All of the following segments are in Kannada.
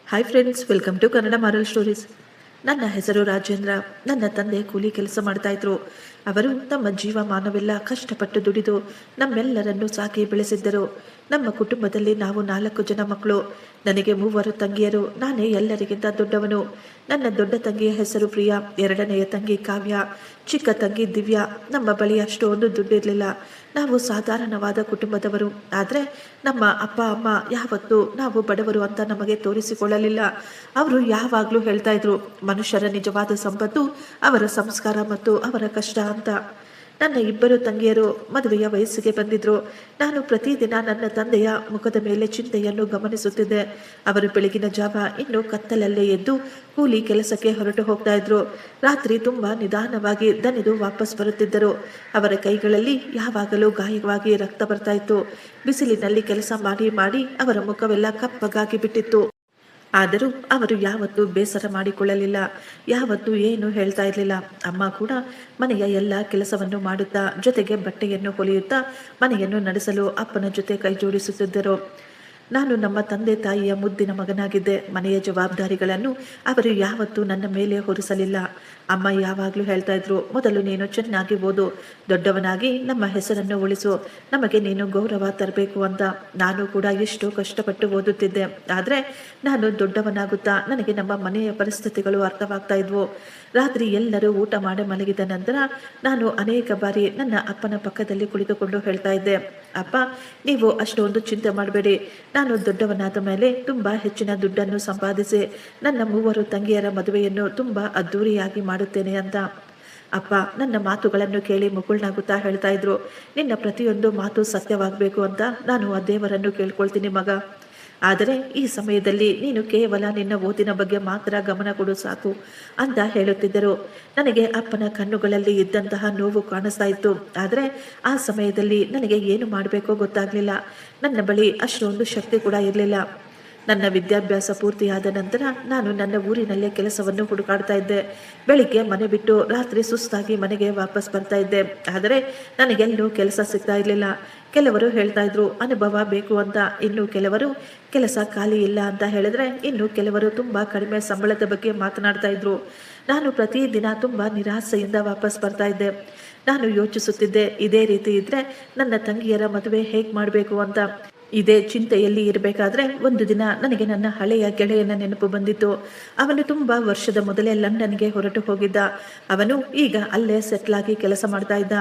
Hi friends, welcome to Kannada moral stories. ನನ್ನ ಹೆಸರು ರಾಜೇಂದ್ರ. ನನ್ನ ತಂದೆ ಕೂಲಿ ಕೆಲಸ ಮಾಡ್ತಾ ಇದ್ರು. ಅವರು ತಮ್ಮ ಜೀವಮಾನವೆಲ್ಲ ಕಷ್ಟಪಟ್ಟು ದುಡಿದು ನಮ್ಮೆಲ್ಲರನ್ನು ಸಾಕಿ ಬೆಳೆಸಿದ್ದರು. ನಮ್ಮ ಕುಟುಂಬದಲ್ಲಿ ನಾವು 4 ಜನ ಮಕ್ಕಳು. ನನಗೆ 3 ತಂಗಿಯರು. ನಾನೇ ಎಲ್ಲರಿಗಿಂತ ದೊಡ್ಡವನು. ನನ್ನ ದೊಡ್ಡ ತಂಗಿಯ ಹೆಸರು ಪ್ರಿಯಾ, ಎರಡನೆಯ ತಂಗಿ ಕಾವ್ಯ, ಚಿಕ್ಕ ತಂಗಿ ದಿವ್ಯಾ. ನಮ್ಮ ಬಳಿ ಅಷ್ಟೊಂದು ದುಡ್ಡಿರಲಿಲ್ಲ. ನಾವು ಸಾಧಾರಣವಾದ ಕುಟುಂಬದವರು. ಆದರೆ ನಮ್ಮ ಅಪ್ಪ ಅಮ್ಮ ಯಾವತ್ತೂ ನಾವು ಬಡವರು ಅಂತ ನಮಗೆ ತೋರಿಸಿಕೊಳ್ಳಲಿಲ್ಲ. ಅವರು ಯಾವಾಗಲೂ ಹೇಳ್ತಾ ಇದ್ರು, ಮನುಷ್ಯರ ನಿಜವಾದ ಸಂಪತ್ತು ಅವರ ಸಂಸ್ಕಾರ ಮತ್ತು ಅವರ ಕಷ್ಟ ಅಂತ. ನನ್ನ 2 ತಂಗಿಯರು ಮದುವೆಯ ವಯಸ್ಸಿಗೆ ಬಂದಿದ್ರು. ನಾನು ಪ್ರತಿದಿನ ನನ್ನ ತಂದೆಯ ಮುಖದ ಮೇಲೆ ಚಿಂತೆಯನ್ನು ಗಮನಿಸುತ್ತಿದ್ದೆ. ಅವರು ಬೆಳಗಿನ ಜಾವ ಇನ್ನು ಕತ್ತಲಲ್ಲೇ ಎದ್ದು ಕೂಲಿ ಕೆಲಸಕ್ಕೆ ಹೊರಟು ಹೋಗ್ತಾ ಇದ್ರು. ರಾತ್ರಿ ತುಂಬಾ ನಿಧಾನವಾಗಿ ದಣಿದು ವಾಪಸ್ ಬರುತ್ತಿದ್ದರು. ಅವರ ಕೈಗಳಲ್ಲಿ ಯಾವಾಗಲೂ ಗಾಯವಾಗಿ ರಕ್ತ ಬರ್ತಾ ಇತ್ತು. ಬಿಸಿಲಿನಲ್ಲಿ ಕೆಲಸ ಮಾಡಿ ಮಾಡಿ ಅವರ ಮುಖವೆಲ್ಲ ಕಪ್ಪಗಾಗಿ ಬಿಟ್ಟಿತ್ತು. ಆದರೂ ಅವರು ಯಾವತ್ತೂ ಬೇಸರ ಮಾಡಿಕೊಳ್ಳಲಿಲ್ಲ. ಯಾವತ್ತೂ ಏನು ಹೇಳ್ತಾ ಇರಲಿಲ್ಲ. ಅಮ್ಮ ಕೂಡ ಮನೆಯ ಎಲ್ಲ ಕೆಲಸವನ್ನು ಮಾಡುತ್ತಾ, ಜೊತೆಗೆ ಬಟ್ಟೆಯನ್ನು ಹೊಲಿಯುತ್ತಾ ಮನೆಯನ್ನು ನಡೆಸಲು ಅಪ್ಪನ ಜೊತೆ ಕೈ ಜೋಡಿಸುತ್ತಿದ್ದರು. ನಾನು ನಮ್ಮ ತಂದೆ ತಾಯಿಯ ಮುದ್ದಿನ ಮಗನಾಗಿದ್ದೆ. ಮನೆಯ ಜವಾಬ್ದಾರಿಗಳನ್ನು ಅವರು ಯಾವತ್ತೂ ನನ್ನ ಮೇಲೆ ಹೊರಿಸಲಿಲ್ಲ. ಅಮ್ಮ ಯಾವಾಗಲೂ ಹೇಳ್ತಾ ಇದ್ರು, ಮೊದಲು ನೀನು ಚೆನ್ನಾಗಿ ಓದು, ದೊಡ್ಡವನಾಗಿ ನಮ್ಮ ಹೆಸರನ್ನು ಉಳಿಸು, ನಮಗೆ ನೀನು ಗೌರವ ತರಬೇಕು ಅಂತ. ನಾನು ಕೂಡ ಎಷ್ಟೋ ಕಷ್ಟಪಟ್ಟು ಓದುತ್ತಿದ್ದೆ. ಆದರೆ ನಾನು ದೊಡ್ಡವನಾಗುತ್ತಾ ನನಗೆ ನಮ್ಮ ಮನೆಯ ಪರಿಸ್ಥಿತಿಗಳು ಅರ್ಥವಾಗ್ತಾ ಇದ್ವು. ರಾತ್ರಿ ಎಲ್ಲರೂ ಊಟ ಮಾಡಿ ಮಲಗಿದ ನಂತರ ನಾನು ಅನೇಕ ಬಾರಿ ನನ್ನ ಅಪ್ಪನ ಪಕ್ಕದಲ್ಲಿ ಕುಳಿತುಕೊಂಡು ಹೇಳ್ತಾ ಇದ್ದೆ, ಅಪ್ಪ, ನೀವು ಅಷ್ಟೊಂದು ಚಿಂತೆ ಮಾಡಬೇಡಿ. ನಾನು ದೊಡ್ಡವನಾದ ಮೇಲೆ ತುಂಬ ಹೆಚ್ಚಿನ ದುಡ್ಡನ್ನು ಸಂಪಾದಿಸಿ ನನ್ನ 3 ತಂಗಿಯರ ಮದುವೆಯನ್ನು ತುಂಬ ಅದ್ಧೂರಿಯಾಗಿ ಮಾಡುತ್ತೇನೆ ಅಂತ. ಅಪ್ಪ ನನ್ನ ಮಾತುಗಳನ್ನು ಕೇಳಿ ಮುಗುಳ್ನಾಗುತ್ತಾ ಹೇಳ್ತಾ ಇದ್ರು, ನಿನ್ನ ಪ್ರತಿಯೊಂದು ಮಾತು ಸತ್ಯವಾಗಬೇಕು ಅಂತ ನಾನು ಆ ದೇವರನ್ನು ಕೇಳ್ಕೊಳ್ತೀನಿ ಮಗ. ಆದರೆ ಈ ಸಮಯದಲ್ಲಿ ನೀನು ಕೇವಲ ನಿನ್ನ ಓದಿನ ಬಗ್ಗೆ ಮಾತ್ರ ಗಮನ ಕೊಡು ಸಾಕು ಅಂತ ಹೇಳುತ್ತಿದ್ದರು. ನನಗೆ ಅಪ್ಪನ ಕಣ್ಣುಗಳಲ್ಲಿ ಇದ್ದಂತಹ ನೋವು ಕಾಣಿಸ್ತಾ ಇತ್ತು. ಆದರೆ ಆ ಸಮಯದಲ್ಲಿ ನನಗೆ ಏನು ಮಾಡಬೇಕೋ ಗೊತ್ತಾಗಲಿಲ್ಲ. ನನ್ನ ಬಳಿ ಅಷ್ಟೊಂದು ಶಕ್ತಿ ಕೂಡ ಇರಲಿಲ್ಲ. ನನ್ನ ವಿದ್ಯಾಭ್ಯಾಸ ಪೂರ್ತಿಯಾದ ನಂತರ ನಾನು ನನ್ನ ಊರಿನಲ್ಲೇ ಕೆಲಸವನ್ನು ಹುಡುಕಾಡ್ತಾ ಇದ್ದೆ. ಬೆಳಿಗ್ಗೆ ಮನೆ ಬಿಟ್ಟು ರಾತ್ರಿ ಸುಸ್ತಾಗಿ ಮನೆಗೆ ವಾಪಸ್ ಬರ್ತಾ ಇದ್ದೆ. ಆದರೆ ನನಗೆಲ್ಲೂ ಕೆಲಸ ಸಿಗ್ತಾ ಇರಲಿಲ್ಲ. ಕೆಲವರು ಹೇಳ್ತಾ ಇದ್ರು ಅನುಭವ ಬೇಕು ಅಂತ, ಇನ್ನು ಕೆಲವರು ಕೆಲಸ ಖಾಲಿ ಇಲ್ಲ ಅಂತ ಹೇಳಿದ್ರೆ, ಇನ್ನು ಕೆಲವರು ತುಂಬ ಕಡಿಮೆ ಸಂಬಳದ ಬಗ್ಗೆ ಮಾತನಾಡ್ತಾ ಇದ್ರು. ನಾನು ಪ್ರತಿದಿನ ತುಂಬ ನಿರಾಸೆಯಿಂದ ವಾಪಸ್ ಬರ್ತಾ ಇದ್ದೆ. ನಾನು ಯೋಚಿಸುತ್ತಿದ್ದೆ, ಇದೇ ರೀತಿ ಇದ್ರೆ ನನ್ನ ತಂಗಿಯರ ಮದುವೆ ಹೇಗೆ ಮಾಡಬೇಕು ಅಂತ. ಇದೇ ಚಿಂತೆಯಲ್ಲಿ ಇರಬೇಕಾದ್ರೆ ಒಂದು ದಿನ ನನಗೆ ನನ್ನ ಹಳೆಯ ಗೆಳೆಯನ ನೆನಪು ಬಂದಿತ್ತು. ಅವನು ತುಂಬ ವರ್ಷದ ಮೊದಲೇ ಲಂಡನ್ಗೆ ಹೊರಟು ಹೋಗಿದ್ದ. ಅವನು ಈಗ ಅಲ್ಲೇ ಸೆಟ್ಲ್ ಆಗಿ ಕೆಲಸ ಮಾಡ್ತಾ ಇದ್ದ.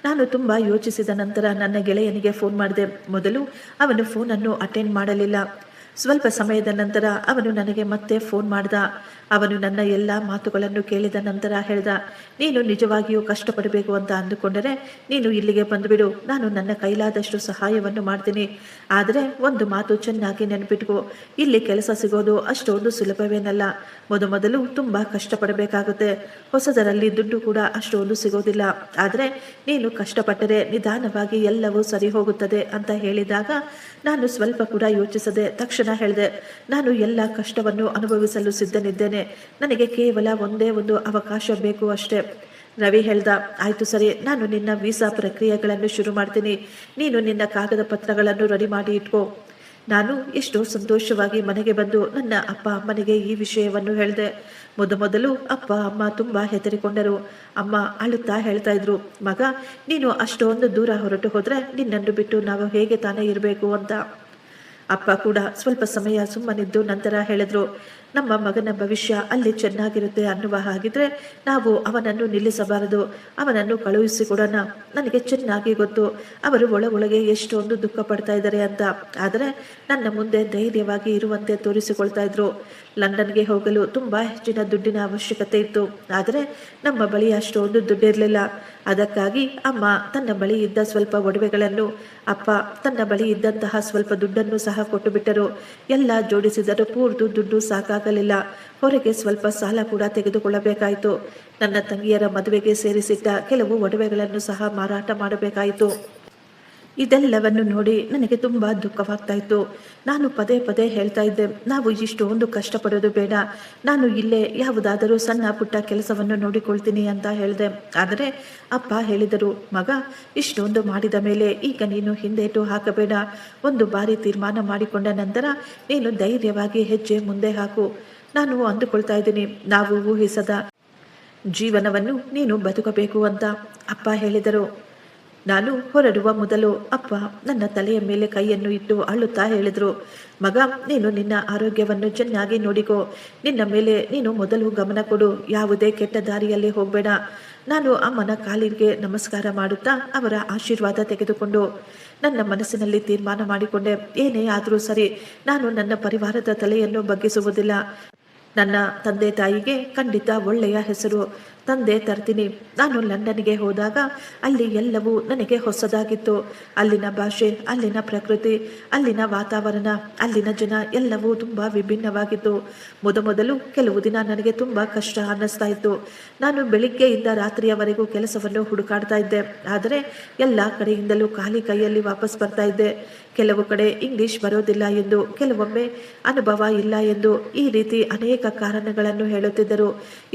ನಾನು ತುಂಬ ಯೋಚಿಸಿದ ನಂತರ ನನ್ನ ಗೆಳೆಯನಿಗೆ ಫೋನ್ ಮಾಡಿದೆ. ಮೊದಲು ಅವನು ಫೋನನ್ನು ಅಟೆಂಡ್ ಮಾಡಲಿಲ್ಲ. ಸ್ವಲ್ಪ ಸಮಯದ ನಂತರ ಅವನು ನನಗೆ ಮತ್ತೆ ಫೋನ್ ಮಾಡ್ದ. ಅವನು ನನ್ನ ಎಲ್ಲ ಮಾತುಗಳನ್ನು ಕೇಳಿದ ನಂತರ ಹೇಳ್ದ, ನೀನು ನಿಜವಾಗಿಯೂ ಕಷ್ಟಪಡಬೇಕು ಅಂತ ಅಂದುಕೊಂಡರೆ ನೀನು ಇಲ್ಲಿಗೆ ಬಂದುಬಿಡು, ನಾನು ನನ್ನ ಕೈಲಾದಷ್ಟು ಸಹಾಯವನ್ನು ಮಾಡ್ತೀನಿ. ಆದರೆ ಒಂದು ಮಾತು ಚೆನ್ನಾಗಿ ನೆನಪಿಟ್ಕೋ, ಇಲ್ಲಿ ಕೆಲಸ ಸಿಗೋದು ಅಷ್ಟೊಂದು ಸುಲಭವೇನಲ್ಲ. ಮೊದಲು ತುಂಬ ಕಷ್ಟಪಡಬೇಕಾಗುತ್ತೆ. ಹೊಸದರಲ್ಲಿ ದುಡ್ಡು ಕೂಡ ಅಷ್ಟೊಂದು ಸಿಗೋದಿಲ್ಲ. ಆದರೆ ನೀನು ಕಷ್ಟಪಟ್ಟರೆ ನಿಧಾನವಾಗಿ ಎಲ್ಲವೂ ಸರಿ ಹೋಗುತ್ತದೆ ಅಂತ ಹೇಳಿದಾಗ ನಾನು ಸ್ವಲ್ಪ ಕೂಡ ಯೋಚಿಸದೆ ತಕ್ಷಣ ಹೇಳಿದೆ, ನಾನು ಎಲ್ಲ ಕಷ್ಟವನ್ನು ಅನುಭವಿಸಲು ಸಿದ್ಧನಿದ್ದೇನೆ. ನನಗೆ ಕೇವಲ ಒಂದೇ ಒಂದು ಅವಕಾಶ ಬೇಕು ಅಷ್ಟೇ. ರವಿ ಹೇಳ್ದ, ಆಯ್ತು ಸರಿ, ನಾನು ನಿನ್ನ ವೀಸಾ ಪ್ರಕ್ರಿಯೆಗಳನ್ನು ಶುರು ಮಾಡ್ತೀನಿ. ನೀನು ನಿನ್ನ ಕಾಗದ ಪತ್ರಗಳನ್ನು ರೆಡಿ ಮಾಡಿ ಇಟ್ಕೋ. ನಾನು ಎಷ್ಟೋ ಸಂತೋಷವಾಗಿ ಮನೆಗೆ ಬಂದು ನನ್ನ ಅಪ್ಪ ಅಮ್ಮನಿಗೆ ಈ ವಿಷಯವನ್ನು ಹೇಳಿದೆ. ಮೊದಲು ಅಪ್ಪ ಅಮ್ಮ ತುಂಬ ಹೆದರಿಕೊಂಡರು. ಅಮ್ಮ ಅಳುತ್ತಾ ಹೇಳ್ತಾ ಇದ್ರು, ಮಗ, ನೀನು ಅಷ್ಟೊಂದು ದೂರ ಹೊರಟು ಹೋದ್ರೆ ನಿನ್ನನ್ನು ಬಿಟ್ಟು ನಾವು ಹೇಗೆ ತಾನೇ ಇರಬೇಕು ಅಂತ. ಅಪ್ಪ ಕೂಡ ಸ್ವಲ್ಪ ಸಮಯ ಸುಮ್ಮನಿದ್ದು ನಂತರ ಹೇಳಿದ್ರು, ನಮ್ಮ ಮಗನ ಭವಿಷ್ಯ ಅಲ್ಲಿ ಚೆನ್ನಾಗಿರುತ್ತೆ ಅನ್ನುವ ಹಾಗಿದ್ರೆ ನಾವು ಅವನನ್ನು ನಿಲ್ಲಿಸಬಾರದು, ಅವನನ್ನು ಕಳುಹಿಸಿಕೊಡೋಣ. ನನಗೆ ಚೆನ್ನಾಗಿ ಗೊತ್ತು ಅವರು ಒಳಗೊಳಗೆ ಎಷ್ಟೊಂದು ದುಃಖ ಪಡ್ತಾ ಇದ್ದಾರೆ ಅಂತ. ಆದರೆ ನನ್ನ ಮುಂದೆ ಧೈರ್ಯವಾಗಿ ಇರುವಂತೆ ತೋರಿಸಿಕೊಳ್ತಾ ಇದ್ರು. ಲಂಡನ್ಗೆ ಹೋಗಲು ತುಂಬ ಹೆಚ್ಚಿನ ದುಡ್ಡಿನ ಅವಶ್ಯಕತೆ ಇತ್ತು. ಆದರೆ ನಮ್ಮ ಬಳಿ ಅಷ್ಟೊಂದು ದುಡ್ಡಿರಲಿಲ್ಲ. ಅದಕ್ಕಾಗಿ ಅಮ್ಮ ತನ್ನ ಬಳಿ ಇದ್ದ ಸ್ವಲ್ಪ ಒಡವೆಗಳನ್ನು, ಅಪ್ಪ ತನ್ನ ಬಳಿ ಇದ್ದಂತಹ ಸ್ವಲ್ಪ ದುಡ್ಡನ್ನು ಸಹ ಕೊಟ್ಟು ಬಿಟ್ಟರು. ಎಲ್ಲ ಜೋಡಿಸಿದರೂ ಪೂರ್ತಿ ದುಡ್ಡು ಸಾಕಾಗಲಿಲ್ಲ. ಹೊರಗೆ ಸ್ವಲ್ಪ ಸಾಲ ಕೂಡ ತೆಗೆದುಕೊಳ್ಳಬೇಕಾಯಿತು. ನನ್ನ ತಂಗಿಯರ ಮದುವೆಗೆ ಸೇರಿಸಿಟ್ಟ ಕೆಲವು ಒಡವೆಗಳನ್ನು ಸಹ ಮಾರಾಟ ಮಾಡಬೇಕಾಯಿತು. ಇದೆಲ್ಲವನ್ನು ನೋಡಿ ನನಗೆ ತುಂಬ ದುಃಖವಾಗ್ತಾ ಇತ್ತು. ನಾನು ಪದೇ ಪದೇ ಹೇಳ್ತಾ ಇದ್ದೆ, ನಾವು ಇಷ್ಟೊಂದು ಕಷ್ಟಪಡೋದು ಬೇಡ, ನಾನು ಇಲ್ಲೇ ಯಾವುದಾದರೂ ಸಣ್ಣ ಪುಟ್ಟ ಕೆಲಸವನ್ನು ನೋಡಿಕೊಳ್ತೀನಿ ಅಂತ ಹೇಳಿದೆ. ಆದರೆ ಅಪ್ಪ ಹೇಳಿದರು, ಮಗ, ಇಷ್ಟೊಂದು ಮಾಡಿದ ಮೇಲೆ ಈಗ ನೀನು ಹಿಂದೇಟು ಹಾಕಬೇಡ. ಒಂದು ಬಾರಿ ತೀರ್ಮಾನ ಮಾಡಿಕೊಂಡ ನಂತರ ನೀನು ಧೈರ್ಯವಾಗಿ ಹೆಜ್ಜೆ ಮುಂದೆ ಹಾಕು. ನಾನು ಅಂದುಕೊಳ್ತಾ ಇದ್ದೀನಿ, ನಾವು ಊಹಿಸದ ಜೀವನವನ್ನು ನೀನು ಬದುಕಬೇಕು ಅಂತ ಅಪ್ಪ ಹೇಳಿದರು. ನಾನು ಹೊರಡುವ ಮೊದಲು ಅಪ್ಪ ನನ್ನ ತಲೆಯ ಮೇಲೆ ಕೈಯನ್ನು ಇಟ್ಟು ಅಳುತ್ತಾ ಹೇಳಿದರು, ಮಗ, ನೀನು ನಿನ್ನ ಆರೋಗ್ಯವನ್ನು ಚೆನ್ನಾಗಿ ನೋಡಿಕೋ. ನಿನ್ನ ಮೇಲೆ ನೀನು ಮೊದಲು ಗಮನ ಕೊಡು. ಯಾವುದೇ ಕೆಟ್ಟ ದಾರಿಯಲ್ಲಿ ಹೋಗಬೇಡ. ನಾನು ಅಮ್ಮನ ಕಾಲಿಗೆ ನಮಸ್ಕಾರ ಮಾಡುತ್ತಾ ಅವರ ಆಶೀರ್ವಾದ ತೆಗೆದುಕೊಂಡು ನನ್ನ ಮನಸ್ಸಿನಲ್ಲಿ ತೀರ್ಮಾನ ಮಾಡಿಕೊಂಡೆ, ಏನೇ ಆದರೂ ಸರಿ, ನಾನು ನನ್ನ ಪರಿವಾರದ ತಲೆಯನ್ನು ಬಗ್ಗಿಸುವುದಿಲ್ಲ. ನನ್ನ ತಂದೆ ತಾಯಿಗೆ ಖಂಡಿತ ಒಳ್ಳೆಯ ಹೆಸರು ತಂದೆ ತರ್ತೀನಿ. ನಾನು ಲಂಡನ್ಗೆ ಹೋದಾಗ ಅಲ್ಲಿ ಎಲ್ಲವೂ ನನಗೆ ಹೊಸದಾಗಿತ್ತು. ಅಲ್ಲಿನ ಭಾಷೆ, ಅಲ್ಲಿನ ಪ್ರಕೃತಿ, ಅಲ್ಲಿನ ವಾತಾವರಣ, ಅಲ್ಲಿನ ಜನ ಎಲ್ಲವೂ ತುಂಬ ವಿಭಿನ್ನವಾಗಿತ್ತು. ಮೊದಲು ಕೆಲವು ದಿನ ನನಗೆ ತುಂಬ ಕಷ್ಟ ಅನ್ನಿಸ್ತಾ ಇತ್ತು. ನಾನು ಬೆಳಿಗ್ಗೆಯಿಂದ ರಾತ್ರಿಯವರೆಗೂ ಕೆಲಸವನ್ನು ಹುಡುಕಾಡ್ತಾ ಇದ್ದೆ. ಆದರೆ ಎಲ್ಲ ಕಡೆಯಿಂದಲೂ ಖಾಲಿ ಕೈಯಲ್ಲಿ ವಾಪಸ್ ಬರ್ತಾ ಇದ್ದೆ. ಕೆಲವು ಕಡೆ ಇಂಗ್ಲಿಷ್ ಬರೋದಿಲ್ಲ ಎಂದು, ಕೆಲವೊಮ್ಮೆ ಅನುಭವ ಇಲ್ಲ ಎಂದು, ಈ ರೀತಿ ಅನೇಕ ಕಾರಣಗಳನ್ನು ಹೇಳುತ್ತಿದ್ದರು.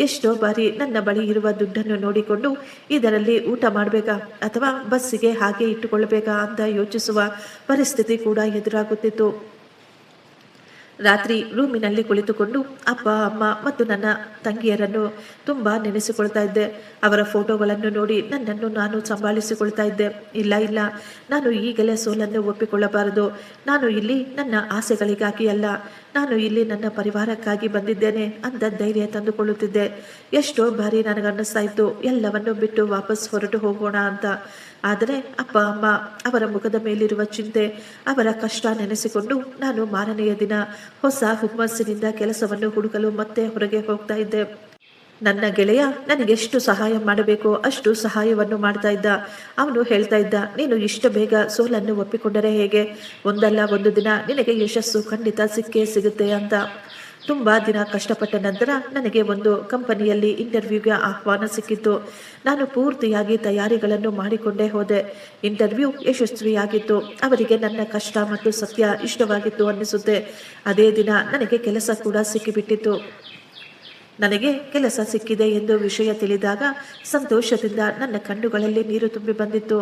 ಎಷ್ಟೋ ಬಾರಿ ನನ್ನ ಬಳಿ ಇರುವ ದುಡ್ಡನ್ನು ನೋಡಿಕೊಂಡು ಇದರಲ್ಲಿ ಊಟ ಮಾಡಬೇಕಾ ಅಥವಾ ಬಸ್ಸಿಗೆ ಹಾಗೆ ಇಟ್ಟುಕೊಳ್ಳಬೇಕಾ ಅಂತ ಯೋಚಿಸುವ ಪರಿಸ್ಥಿತಿ ಕೂಡ ಎದುರಾಗುತ್ತಿತ್ತು. ರಾತ್ರಿ ರೂಮಿನಲ್ಲಿ ಕುಳಿತುಕೊಂಡು ಅಪ್ಪ, ಅಮ್ಮ ಮತ್ತು ನನ್ನ ತಂಗಿಯರನ್ನು ತುಂಬ ನೆನೆಸಿಕೊಳ್ತಾ ಇದ್ದೆ. ಅವರ ಫೋಟೋಗಳನ್ನು ನೋಡಿ ನನ್ನನ್ನು ನಾನು ಸಂಭಾಳಿಸಿಕೊಳ್ತಾ ಇದ್ದೆ. ಇಲ್ಲ, ನಾನು ಈಗಲೇ ಸೋಲನ್ನು ಒಪ್ಪಿಕೊಳ್ಳಬಾರದು. ನಾನು ಇಲ್ಲಿ ನನ್ನ ಆಸೆಗಳಿಗಾಗಿ ಅಲ್ಲ, ನಾನು ಇಲ್ಲಿ ನನ್ನ ಪರಿವಾರಕ್ಕಾಗಿ ಬಂದಿದ್ದೇನೆ ಅಂತ ಧೈರ್ಯ ತಂದುಕೊಳ್ಳುತ್ತಿದ್ದೆ. ಎಷ್ಟೋ ಬಾರಿ ನನಗನ್ನಿಸ್ತಾ ಇತ್ತು ಎಲ್ಲವನ್ನು ಬಿಟ್ಟು ವಾಪಸ್ ಹೊರಟು ಹೋಗೋಣ ಅಂತ. ಆದರೆ ಅಪ್ಪ, ಅಮ್ಮ ಅವರ ಮುಖದ ಮೇಲಿರುವ ಚಿಂತೆ, ಅವರ ಕಷ್ಟ ನೆನೆಸಿಕೊಂಡು ನಾನು ಮಾರನೆಯ ದಿನ ಹೊಸ ಹುಮ್ಮಸ್ಸಿನಿಂದ ಕೆಲಸವನ್ನು ಹುಡುಕಲು ಮತ್ತೆ ಹೊರಗೆ ಹೋಗ್ತಾ ಇದ್ದೆ. ನನ್ನ ಗೆಳೆಯ ನನಗೆಷ್ಟು ಸಹಾಯ ಮಾಡಬೇಕೋ ಅಷ್ಟು ಸಹಾಯವನ್ನು ಮಾಡ್ತಾ ಇದ್ದ. ಅವನು ಹೇಳ್ತಾ ಇದ್ದ, ನೀನು ಇಷ್ಟು ಬೇಗ ಸೋಲನ್ನು ಒಪ್ಪಿಕೊಂಡರೆ ಹೇಗೆ? ಒಂದಲ್ಲ ಒಂದು ದಿನ ನಿನಗೆ ಯಶಸ್ಸು ಖಂಡಿತ ಸಿಕ್ಕೇ ಸಿಗುತ್ತೆ ಅಂತ. ತುಂಬ ದಿನ ಕಷ್ಟಪಟ್ಟ ನಂತರ ನನಗೆ ಒಂದು ಕಂಪನಿಯಲ್ಲಿ ಇಂಟರ್ವ್ಯೂಗೆ ಆಹ್ವಾನ ಸಿಕ್ಕಿತ್ತು. ನಾನು ಪೂರ್ತಿಯಾಗಿ ತಯಾರಿಗಳನ್ನು ಮಾಡಿಕೊಂಡೇ ಹೋದೆ. ಇಂಟರ್ವ್ಯೂ ಯಶಸ್ವಿಯಾಗಿತ್ತು. ಅವರಿಗೆ ನನ್ನ ಕಷ್ಟ ಮತ್ತು ಸತ್ಯ ಇಷ್ಟವಾಗಿತ್ತು ಅನ್ನಿಸುತ್ತೆ. ಅದೇ ದಿನ ನನಗೆ ಕೆಲಸ ಕೂಡ ಸಿಕ್ಕಿಬಿಟ್ಟಿತ್ತು. ನನಗೆ ಕೆಲಸ ಸಿಕ್ಕಿದೆ ಎಂದು ವಿಷಯ ತಿಳಿದಾಗ ಸಂತೋಷದಿಂದ ನನ್ನ ಕಣ್ಣುಗಳಲ್ಲಿ ನೀರು ತುಂಬಿ ಬಂದಿತ್ತು.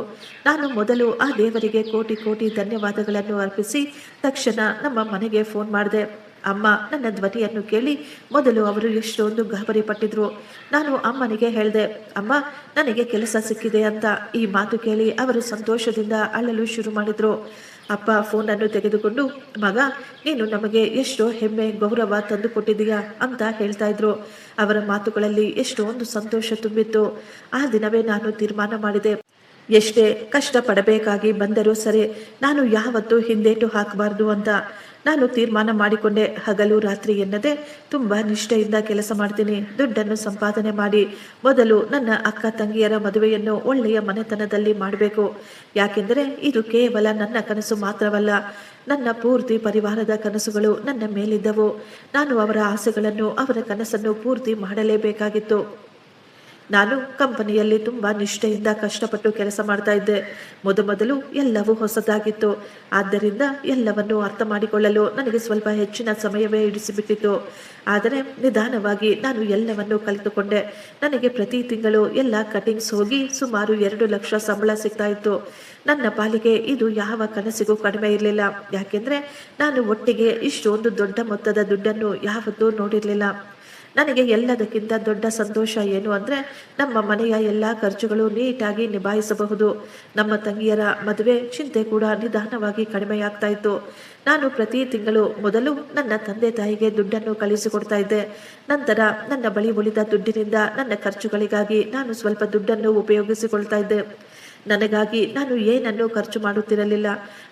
ನಾನು ಮೊದಲು ಆ ದೇವರಿಗೆ ಕೋಟಿ ಕೋಟಿ ಧನ್ಯವಾದಗಳನ್ನು ಅರ್ಪಿಸಿ ತಕ್ಷಣ ನಮ್ಮ ಮನೆಗೆ ಫೋನ್ ಮಾಡಿದೆ. ಅಮ್ಮ ನನ್ನ ಧ್ವನಿಯನ್ನು ಕೇಳಿ ಮೊದಲು ಅವರು ಎಷ್ಟೊಂದು ಗಾಬರಿ ಪಟ್ಟಿದ್ರು. ನಾನು ಅಮ್ಮನಿಗೆ ಹೇಳಿದೆ, ಅಮ್ಮ, ನನಗೆ ಕೆಲಸ ಸಿಕ್ಕಿದೆ ಅಂತ. ಈ ಮಾತು ಕೇಳಿ ಅವರು ಸಂತೋಷದಿಂದ ಅಳಲು ಶುರು ಮಾಡಿದ್ರು. ಅಪ್ಪ ಫೋನನ್ನು ತೆಗೆದುಕೊಂಡು, ಮಗ, ನೀನು ನಮಗೆ ಎಷ್ಟೋ ಹೆಮ್ಮೆ ಗೌರವ ತಂದುಕೊಟ್ಟಿದೀಯಾ ಅಂತ ಹೇಳ್ತಾ ಇದ್ರು. ಅವರ ಮಾತುಗಳಲ್ಲಿ ಎಷ್ಟೊಂದು ಸಂತೋಷ ತುಂಬಿತ್ತು. ಆ ದಿನವೇ ನಾನು ತೀರ್ಮಾನ ಮಾಡಿದೆ, ಎಷ್ಟೇ ಕಷ್ಟಪಡಬೇಕಾಗಿ ಬಂದರೂ ಸರಿ, ನಾನು ಯಾವತ್ತೂ ಹಿಂದೇಟು ಹಾಕಬಾರ್ದು ಅಂತ. ನಾನು ತೀರ್ಮಾನ ಮಾಡಿಕೊಂಡೆ, ಹಗಲು ರಾತ್ರಿ ಎನ್ನದೆ ತುಂಬ ನಿಷ್ಠೆಯಿಂದ ಕೆಲಸ ಮಾಡ್ತೀನಿ. ದುಡ್ಡನ್ನು ಸಂಪಾದನೆ ಮಾಡಿ ಮೊದಲು ನನ್ನ ಅಕ್ಕ ತಂಗಿಯರ ಮದುವೆಯನ್ನು ಒಳ್ಳೆಯ ಮನೆತನದಲ್ಲಿ ಮಾಡಬೇಕು. ಯಾಕೆಂದರೆ ಇದು ಕೇವಲ ನನ್ನ ಕನಸು ಮಾತ್ರವಲ್ಲ, ನನ್ನ ಪೂರ್ತಿ ಪರಿವಾರದ ಕನಸುಗಳು ನನ್ನ ಮೇಲಿದ್ದವು. ನಾನು ಅವರ ಆಸೆಗಳನ್ನು, ಅವರ ಕನಸನ್ನು ಪೂರ್ತಿ ಮಾಡಲೇಬೇಕಾಗಿತ್ತು. ನಾನು ಕಂಪನಿಯಲ್ಲಿ ತುಂಬ ನಿಷ್ಠೆಯಿಂದ ಕಷ್ಟಪಟ್ಟು ಕೆಲಸ ಮಾಡ್ತಾ ಇದ್ದೆ. ಮೊದಲು ಎಲ್ಲವೂ ಹೊಸದಾಗಿತ್ತು. ಆದ್ದರಿಂದ ಎಲ್ಲವನ್ನು ಅರ್ಥ ಮಾಡಿಕೊಳ್ಳಲು ನನಗೆ ಸ್ವಲ್ಪ ಹೆಚ್ಚಿನ ಸಮಯವೇ ಹಿಡಿಸಿಬಿಟ್ಟಿತ್ತು. ಆದರೆ ನಿಧಾನವಾಗಿ ನಾನು ಎಲ್ಲವನ್ನು ಕಲಿತುಕೊಂಡೆ. ನನಗೆ ಪ್ರತಿ ತಿಂಗಳು ಎಲ್ಲ ಕಟಿಂಗ್ಸ್ ಹೋಗಿ ಸುಮಾರು 2 ಲಕ್ಷ ಸಂಬಳ ಸಿಗ್ತಾ ಇತ್ತು. ನನ್ನ ಪಾಲಿಗೆ ಇದು ಯಾವ ಕನಸಿಗೂ ಕಡಿಮೆ ಇರಲಿಲ್ಲ. ಯಾಕೆಂದರೆ ನಾನು ಒಟ್ಟಿಗೆ ಇಷ್ಟೊಂದು ದೊಡ್ಡ ಮೊತ್ತದ ದುಡ್ಡನ್ನು ಯಾವತ್ತೂ ನೋಡಿರಲಿಲ್ಲ. ನನಗೆ ಎಲ್ಲದಕ್ಕಿಂತ ದೊಡ್ಡ ಸಂತೋಷ ಏನು ಅಂದರೆ, ನಮ್ಮ ಮನೆಯ ಎಲ್ಲ ಖರ್ಚುಗಳು ನೀಟಾಗಿ ನಿಭಾಯಿಸಬಹುದು. ನಮ್ಮ ತಂಗಿಯರ ಮದುವೆ ಚಿಂತೆ ಕೂಡ ನಿಧಾನವಾಗಿ ಕಡಿಮೆಯಾಗ್ತಾ ಇತ್ತು. ನಾನು ಪ್ರತಿ ತಿಂಗಳು ಮೊದಲು ನನ್ನ ತಂದೆ ತಾಯಿಗೆ ದುಡ್ಡನ್ನು ಕಳಿಸಿಕೊಡ್ತಾ ಇದ್ದೆ. ನಂತರ ನನ್ನ ಬಳಿ ಉಳಿದ ದುಡ್ಡಿನಿಂದ ನನ್ನ ಖರ್ಚುಗಳಿಗಾಗಿ ನಾನು ಸ್ವಲ್ಪ ದುಡ್ಡನ್ನು ಉಪಯೋಗಿಸಿಕೊಳ್ತಾ ಇದ್ದೆ. ನನಗಾಗಿ ನಾನು ಏನನ್ನೂ ಖರ್ಚು ಮಾಡುತ್ತಿರಲಿಲ್ಲ.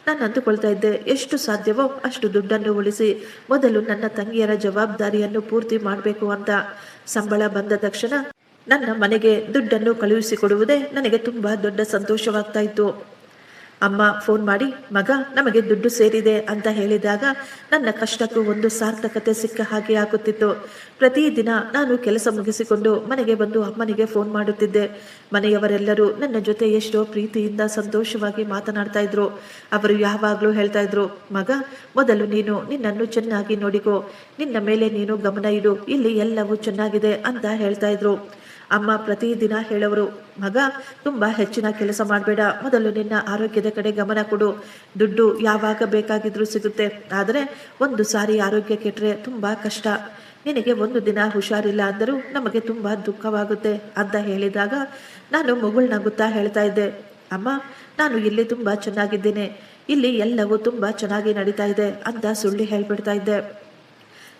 ನಾನು ಅಂದುಕೊಳ್ತಾ ಇದ್ದೆ, ಎಷ್ಟು ಸಾಧ್ಯವೋ ಅಷ್ಟು ದುಡ್ಡನ್ನು ಉಳಿಸಿ ಮೊದಲು ನನ್ನ ತಂಗಿಯರ ಜವಾಬ್ದಾರಿಯನ್ನು ಪೂರ್ತಿ ಮಾಡಬೇಕು ಅಂತ. ಸಂಬಳ ಬಂದ ತಕ್ಷಣ ನನ್ನ ಮನೆಗೆ ದುಡ್ಡನ್ನು ಕಳುಹಿಸಿಕೊಡುವುದೇ ನನಗೆ ತುಂಬ ದೊಡ್ಡ ಸಂತೋಷವಾಗ್ತಾ ಇತ್ತು. ಅಮ್ಮ ಫೋನ್ ಮಾಡಿ ಮಗ ನಮಗೆ ದುಡ್ಡು ಸೇರಿದೆ ಅಂತ ಹೇಳಿದಾಗ ನನ್ನ ಕಷ್ಟಕ್ಕೂ ಒಂದು ಸಾರ್ಥಕತೆ ಸಿಕ್ಕ ಹಾಗೆ ಆಗುತ್ತಿತ್ತು. ಪ್ರತಿದಿನ ನಾನು ಕೆಲಸ ಮುಗಿಸಿಕೊಂಡು ಮನೆಗೆ ಬಂದು ಅಮ್ಮನಿಗೆ ಫೋನ್ ಮಾಡುತ್ತಿದ್ದೆ. ಮನೆಯವರೆಲ್ಲರೂ ನನ್ನ ಜೊತೆ ಎಷ್ಟೋ ಪ್ರೀತಿಯಿಂದ ಸಂತೋಷವಾಗಿ ಮಾತನಾಡ್ತಾ ಇದ್ರು. ಅವರು ಯಾವಾಗಲೂ ಹೇಳ್ತಾ ಇದ್ರು, ಮಗ ಮೊದಲು ನೀನು ನಿನ್ನನ್ನು ಚೆನ್ನಾಗಿ ನೋಡಿಕೋ, ನಿನ್ನ ಮೇಲೆ ನೀನು ಗಮನ ಇಡು, ಇಲ್ಲಿ ಎಲ್ಲವೂ ಚೆನ್ನಾಗಿದೆ ಅಂತ ಹೇಳ್ತಾ ಇದ್ರು. ಅಮ್ಮ ಪ್ರತಿದಿನ ಹೇಳೋರು, ಮಗ ತುಂಬಾ ಹೆಚ್ಚಿನ ಕೆಲಸ ಮಾಡಬೇಡ, ಮೊದಲು ನಿನ್ನ ಆರೋಗ್ಯದ ಕಡೆ ಗಮನ ಕೊಡು. ದುಡ್ಡು ಯಾವಾಗ ಬೇಕಾಗಿದ್ರೂ ಸಿಗುತ್ತೆ, ಆದರೆ ಒಂದು ಸಾರಿ ಆರೋಗ್ಯ ಕೆಟ್ಟರೆ ತುಂಬಾ ಕಷ್ಟ. ನಿನಗೆ ಒಂದು ದಿನ ಹುಷಾರಿಲ್ಲ ಅಂದರೂ ನಮಗೆ ತುಂಬಾ ದುಃಖವಾಗುತ್ತೆ ಅಂತ ಹೇಳಿದಾಗ ನಾನು ಮುಗುಳ್ನಗುತ್ತಾ ಹೇಳ್ತಾ ಇದ್ದೆ, ಅಮ್ಮ ನಾನು ಇಲ್ಲಿ ತುಂಬಾ ಚೆನ್ನಾಗಿದ್ದೇನೆ, ಇಲ್ಲಿ ಎಲ್ಲವೂ ತುಂಬಾ ಚೆನ್ನಾಗಿ ನಡೀತಾ ಇದೆ ಅಂತ ಸುಳ್ಳು ಹೇಳ್ಬಿಡ್ತಾ ಇದ್ದೆ.